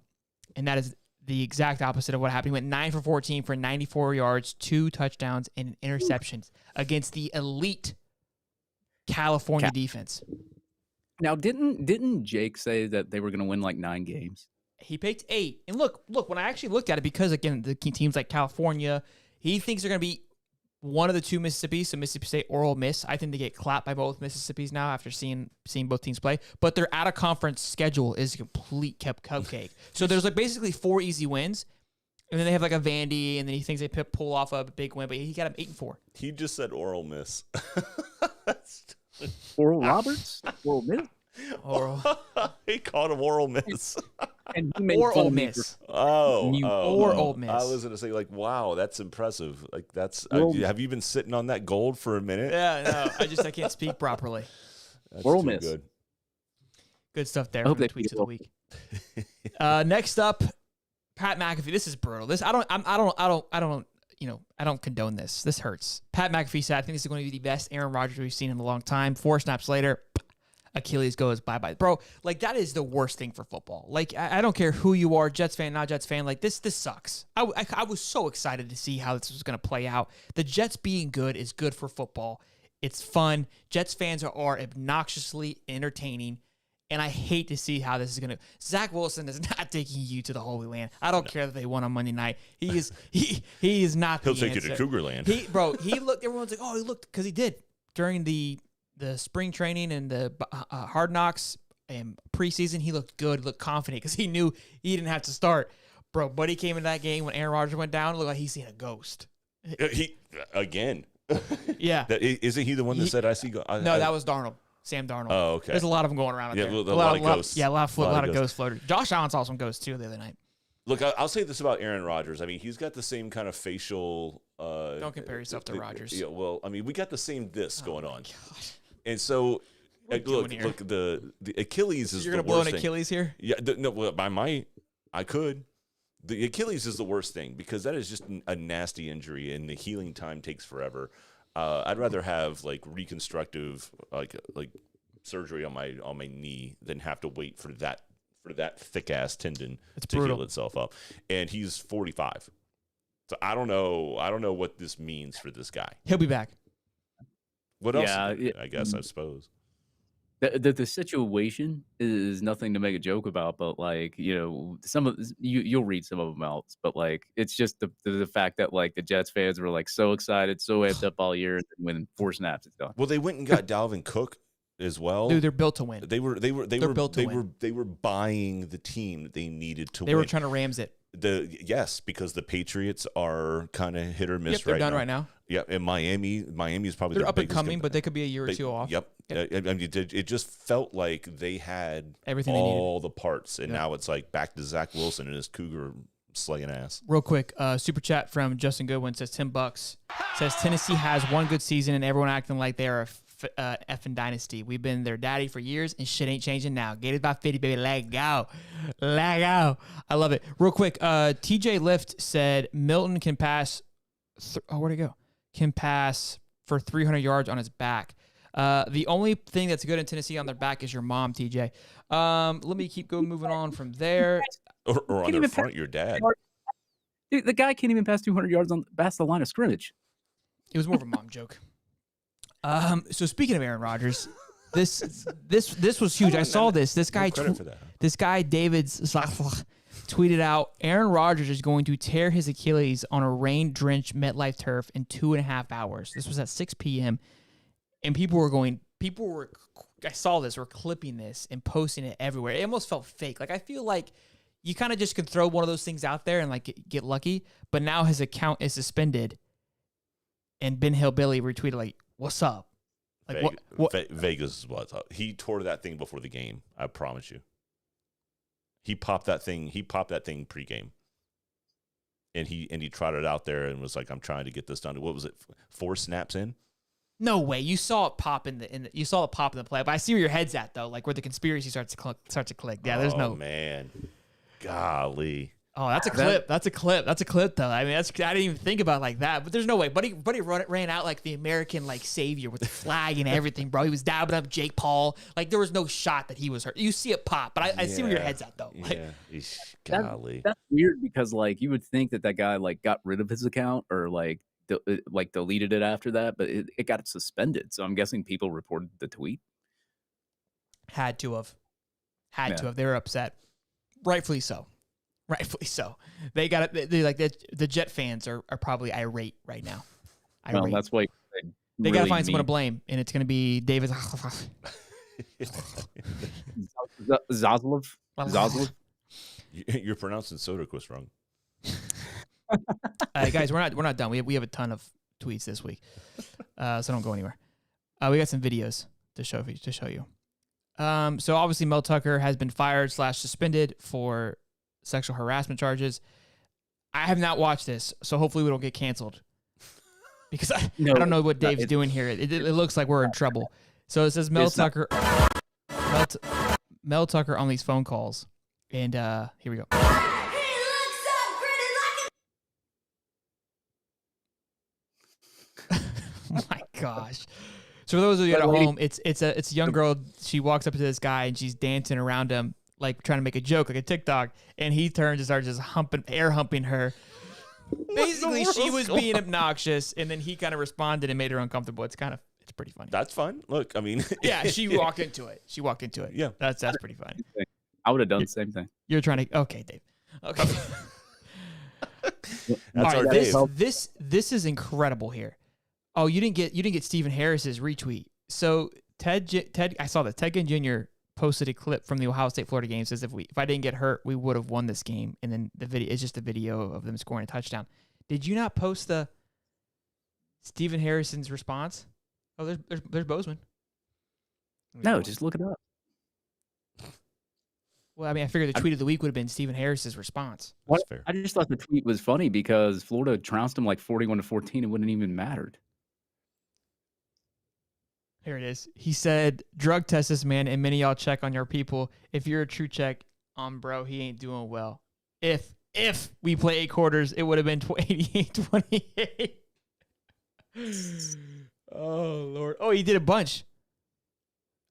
and that is the exact opposite of what happened. He went 9 for 14 for 94 yards, 2 touchdowns, and interceptions against the elite California defense. Now, didn't Jake say that they were going to win like 9 games? He picked 8. And look, when I actually looked at it, because, again, the teams like California, he thinks they're going to be one of the two Mississippis, so Mississippi State or Ole Miss. I think they get clapped by both Mississippis now after seeing both teams play. But their out-of-conference schedule is a complete cupcake. So there's like basically 4 easy wins, and then they have like a Vandy, and then he thinks they pull off a big win, but he got them 8-4. He just said Oral Miss. Oral Roberts? Oral Miss? He called him Oral Miss. And he made or Ole Miss. Ole Miss. I was going to say, like, wow, that's impressive. Like, have you been sitting on that gold for a minute? Yeah, no, I can't speak properly. That's Ole too Miss. Good stuff there. I hope For the they tweets of the week. Next up, Pat McAfee. This is brutal. I don't condone this. This hurts. Pat McAfee said, I think this is going to be the best Aaron Rodgers we've seen in a long time. 4 snaps later, Achilles goes bye-bye. Bro, like, that is the worst thing for football. Like, I don't care who you are, Jets fan, not Jets fan. Like, this sucks. I was so excited to see how this was going to play out. The Jets being good is good for football. It's fun. Jets fans are obnoxiously entertaining. And I hate to see how this is going to. Zach Wilson is not taking you to the Holy Land. I don't care that they won on Monday night. He is not. He'll the take answer. you to Cougar Land. He looked. Everyone's like, oh, he looked, because he did during the spring training and the Hard Knocks and preseason. He looked good, looked confident because he knew he didn't have to start. Bro, Buddy came into that game when Aaron Rodgers went down. It looked like he's seen a ghost. He again. Yeah. Isn't he the one that said I see? No, that was Darnold. Sam Darnold. Oh, okay. There's a lot of them going around out there. A lot of ghosts. Yeah, a lot of ghost floaters. Josh Allen saw some ghosts too the other night. Look, I'll say this about Aaron Rodgers. I mean, he's got the same kind of facial. Don't compare yourself to Rodgers. Yeah, well, I mean, we got the same going on, God. and so look, the Achilles is. You're gonna the blow worst an thing. Achilles here? Yeah, no, well, I could. The Achilles is the worst thing because that is just a nasty injury, and the healing time takes forever. I'd rather have like reconstructive, like surgery on my knee than have to wait for that thick ass tendon to heal itself up. And he's 45, so I don't know what this means for this guy. He'll be back. What else? Yeah, I guess I suppose. The situation is nothing to make a joke about, but like, you know, some of you'll read some of them out, but like it's just the fact that like the Jets fans were like so excited, so amped up all year, and when 4 snaps it's done. Well, they went and got Dalvin Cook as well. Dude, they're built to win. They were buying the team that they needed to win. They were trying to Rams it. Yes, because the Patriots are kind of hit or miss they're done right now. Yeah, and Miami's probably they're their up and biggest coming, but they could be a year or two off. Yep. I mean, it just felt like they had everything all the parts, and now it's like back to Zach Wilson and his Cougar slaying ass. Real quick, super chat from Justin Goodwin says $10. Says Tennessee has one good season and everyone acting like they are a effing dynasty. We've been their daddy for years and shit ain't changing now. Gators by 50, baby. Let go. I love it. Real quick, TJ Lift said Milton can pass. Where'd it go? Can pass for 300 yards on his back. The only thing that's good in Tennessee on their back is your mom, TJ. Let me keep moving on from there. Or on their front, your dad. Dude, the guy can't even pass 200 yards past the line of scrimmage. It was more of a mom joke. So speaking of Aaron Rodgers, this was huge. I saw this. This guy, David tweeted out, Aaron Rodgers is going to tear his Achilles on a rain-drenched MetLife turf in 2.5 hours. This was at 6 p.m. And I saw this, were clipping this and posting it everywhere. It almost felt fake. Like, I feel like you kind of just can throw one of those things out there and like get lucky. But now his account is suspended. And Ben Hillbilly retweeted like, "What's up?" Like what? Vegas is what's up. He tore that thing before the game. I promise you. He popped that thing pregame. And he trotted out there and was like, "I'm trying to get this done." What was it? 4 snaps in? No way. You saw it pop in the play. But I see where your head's at though, like where the conspiracy starts to click. Yeah, there's no. Oh man, golly. Oh, that's a clip. That's a clip though. I mean, I didn't even think about it like that. But there's no way. Buddy ran out like the American like savior with the flag and everything, bro. He was dabbing up Jake Paul. Like there was no shot that he was hurt. You see it pop, but I see where your head's at though. Like, golly. That's weird because like you would think that guy like got rid of his account or like deleted it after that, but it got suspended. So I'm guessing people reported the tweet. Had to have. They were upset. Rightfully so. They got it. They like the Jet fans are probably irate right now. Well, that's why they got to find someone to blame, and it's going to be David Zaslav. You're pronouncing Soderquist wrong. Guys, we're not done. We have a ton of tweets this week, so don't go anywhere. We got some videos to show you. So obviously Mel Tucker has been fired / suspended for sexual harassment charges. I have not watched this, so hopefully we don't get canceled. Because I don't know what Dave's doing here. It looks like we're in trouble. So it says Mel Tucker on these phone calls. And here we go. Oh my gosh. So for those of you at home, it's a young girl. She walks up to this guy and she's dancing around him, like trying to make a joke, like a TikTok, and he turns and starts just air humping her. Basically, she was being obnoxious, and then he kind of responded and made her uncomfortable. It's kind of It's pretty funny. That's fine. Look, I mean, Yeah, she walked into it. Yeah. That's pretty funny. I would have done the same thing. You're trying to. Okay, Dave. Okay. That's All our right, Dave. this is incredible here. Oh, you didn't get Stephen Harris's retweet. So Ted, I saw that Ted Ginn Jr. posted a clip from the Ohio State Florida game. Says if I didn't get hurt, we would have won this game. And then the video is just a video of them scoring a touchdown. Did you not post the Stephen Harrison's response? Oh, there's Bozeman. No, just look it up. Well, I mean, I figured the tweet of the week would have been Stephen Harris's response. That's fair. I just thought the tweet was funny because Florida trounced them like 41-14. It wouldn't even mattered. Here it is. He said, drug test this man, and many of y'all check on your people. If you're a true check on bro, he ain't doing well. If we play 8 quarters, it would have been 88-28. Oh, Lord. Oh, he did a bunch.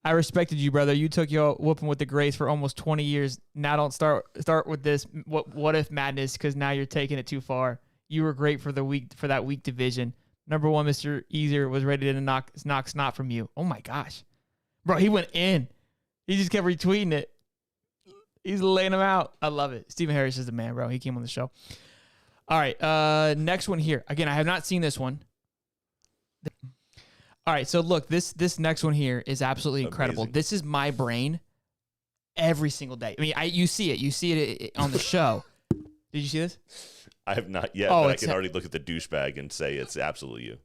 I respected you, brother. You took your whooping with the grace for almost 20 years. Now don't start with this what if madness, because now you're taking it too far. You were great for that weak division. Number 1, Mr. Easier was ready to knock snot from you. Oh my gosh, bro, he went in. He just kept retweeting it. He's laying them out. I love it. Stephen Harris is the man, bro. He came on the show. All right, next one here. Again, I have not seen this one. All right, so look, this next one here is absolutely incredible. Amazing. This is my brain every single day. I mean, you see it on the show. Did you see this? I have not yet, Oh, but I it's can already look at the douchebag and say it's absolutely you.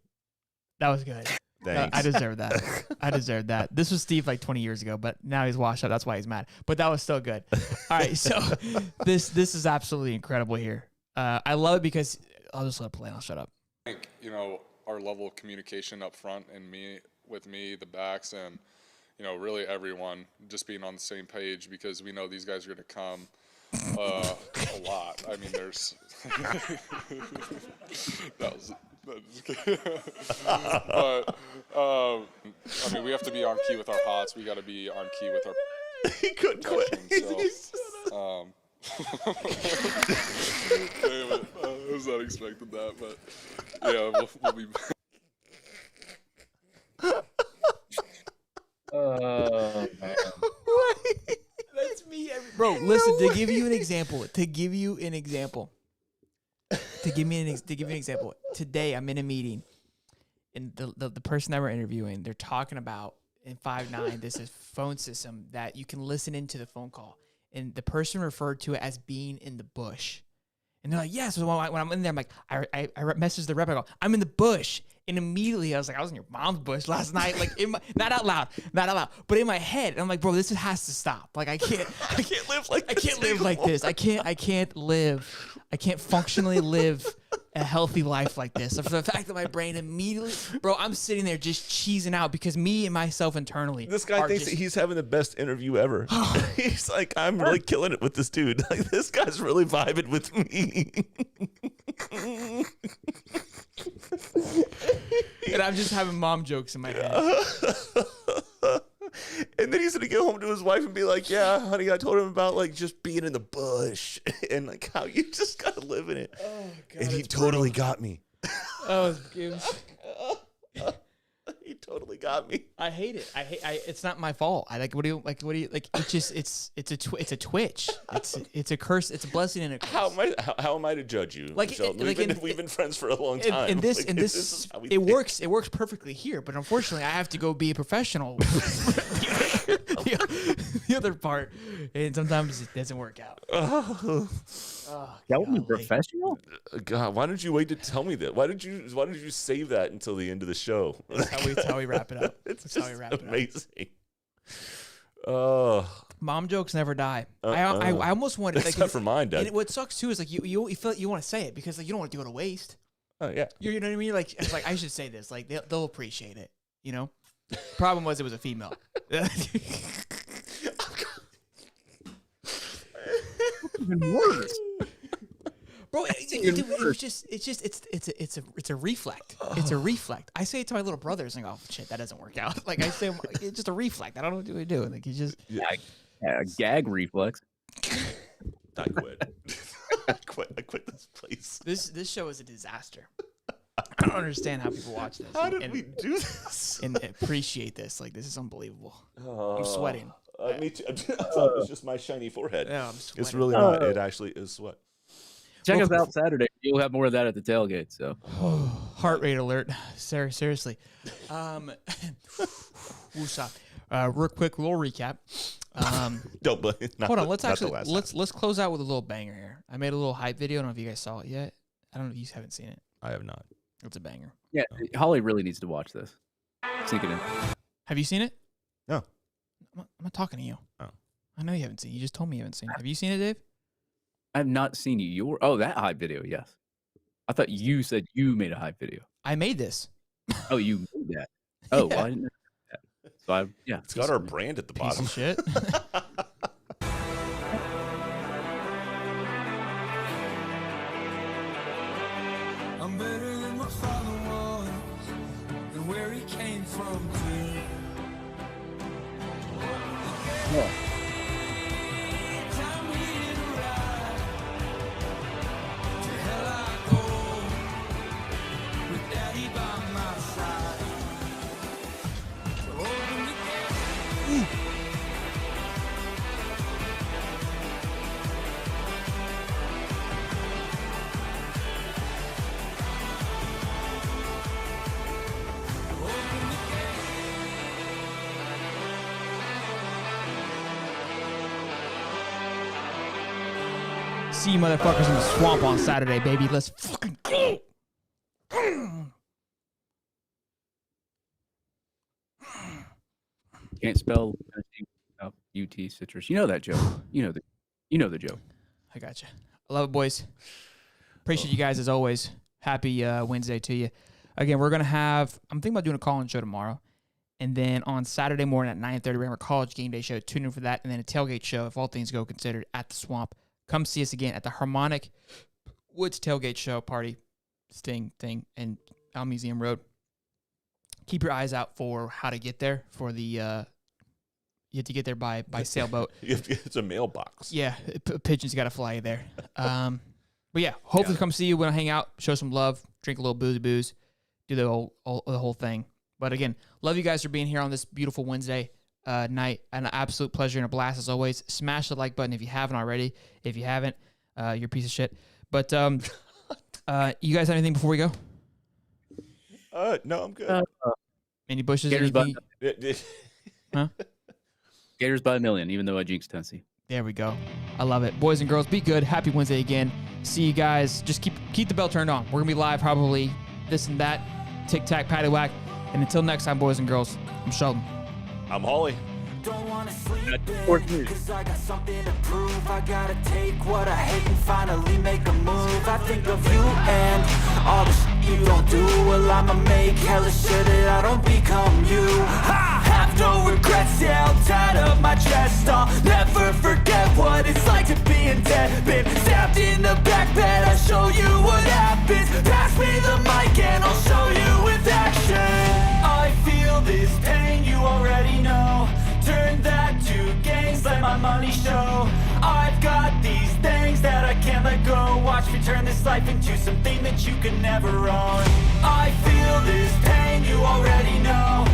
That was good. Thanks. I deserve that. I deserve that. This was Steve like 20 years ago, but now he's washed up. That's why he's mad. But that was still good. All right, so this is absolutely incredible here. I love it because I'll just let it play and I'll shut up. I think, our level of communication up front and the backs, and, really everyone just being on the same page, because we know these guys are going to come a lot. I mean, there's but I mean, we have to be on key with our hots. We got to be on key with our He couldn't quit. so, damn it. I was not expecting that, but yeah, we'll be. Oh, man. That's me, bro. Listen, to give you an example. Today, I'm in a meeting, and the person that we're interviewing, they're talking about in 5.9. This is phone system that you can listen into the phone call, and the person referred to it as being in the bush. And they're like, yeah. So when I'm in there, I'm like, I messaged the rep. I go, I'm in the bush. And immediately I was like, I was in your mom's bush last night. Like, not out loud, but in my head. And I'm like, bro, this has to stop. Like, I can't live like this. I can't functionally live a healthy life like this. So for the fact that my brain immediately, bro, I'm sitting there just cheesing out because me and myself internally. This guy thinks that he's having the best interview ever. He's like, I'm really killing it with this dude. Like, this guy's really vibing with me. And I'm just having mom jokes in my head. And then he's gonna get home to his wife and be like, yeah, honey, I told him about like just being in the bush and like how you just gotta live in it. Oh, God, and he totally got me. Oh, He totally got me. I hate it. It's not my fault. What do you it's a twitch. It's a curse. It's a blessing and a curse. How am I to judge you? Like, Sheldon? We've been friends for a long time. And this is how we think. It works perfectly here, but unfortunately I have to go be a professional. the other part, and sometimes it doesn't work out. That would be professional? God, why didn't you wait to tell me that? Why did you save that until the end of the show? That's how we wrap it up. It's just amazing. Mom jokes never die. I almost wanted, except for mine, Dad. And what sucks too is like you feel like you want to say it because like you don't want it to go to waste. Oh yeah. You know what I mean? Like it's like I should say this. Like they'll appreciate it. You know. Problem was it was a female. Even worse. Bro, it's a reflect. It's a reflect. I say it to my little brothers and go, oh, shit, that doesn't work out. Like I say, it's just a reflect. I don't know what to do. Like you just gag reflex. I quit. I quit this place. This show is a disaster. I don't understand how people watch this. How did we do this? And appreciate this. Like, this is unbelievable. I'm sweating. Me too. I thought it was just my shiny forehead. Yeah, I'm sweating. It's really not. It actually is sweat. Check us out Saturday. You'll have more of that at the tailgate. So, Heart rate alert. Seriously. Woosah. Real quick, little recap. Hold on. Let's close out with a little banger here. I made a little hype video. I don't know if you guys saw it yet. I don't know if you haven't seen it. I have not. It's a banger. yeah, Holly really needs to watch this. Sink it in. Have you seen it? No. I'm not talking to you. Oh. I know you haven't seen it. You just told me you haven't seen it. Have you seen it, Dave? I have not seen you. That hype video. Yes. I thought you said you made a hype video. I made this. Oh, you made that. Oh, Yeah. well, I didn't know that. So It's got our brand at the Piece bottom. of shit. I'm better than my father was, and where he came from too. Time we hit a ride. To hell I go, with daddy by my side. So open the gate. See you motherfuckers in the swamp on Saturday, baby. Let's fucking go. can't spell UT citrus. You know that joke. You know the joke. I got you. I love it, boys. Appreciate you guys as always. Happy Wednesday to you. Again, I'm thinking about doing a call-in show tomorrow. And then on Saturday morning at 9:30, we're going to have a college game day show. Tune in for that. And then a tailgate show, if all things go considered, at the Swamp. Come see us again at the Harmonic Woods Tailgate Show party thing in Al Museum Road. Keep your eyes out for how to get there for the you have to get there by sailboat. It's a mailbox. Yeah, pigeons got to fly you there. But yeah, hopefully come see you. We'll hang out, show some love, drink a little booze, do the whole thing. But again, love you guys for being here on this beautiful Wednesday night. An absolute pleasure and a blast as always. Smash the like button if you haven't already. If you haven't, you're a piece of shit. But you guys have anything before we go? No, I'm good. Any bushes? Gators by, Huh? Gators by a million, even though I jinxed Tennessee. There we go. I love it. Boys and girls, be good. Happy Wednesday again. See you guys. Just keep the bell turned on. We're going to be live probably this and that. Tic-tac, patty-whack. And until next time, boys and girls, I'm Sheldon. I'm Holly. Don't wanna sleep in, cause I got something to prove. I gotta take what I hate and finally make a move. I think of you and all the shit you don't do. Well, I'ma make hella sure that I don't become you. I have no regrets, yeah, I'll tie up my chest. I'll never forget what it's like to be in debt. Been stabbed in the back bed, I'll show you what happens. Pass me the mic and I'll show you with action. I feel this pain, you already know. Turn that to gains, let my money show. I've got these things that I can't let go. Watch me turn this life into something that you can never own. I feel this pain, you already know.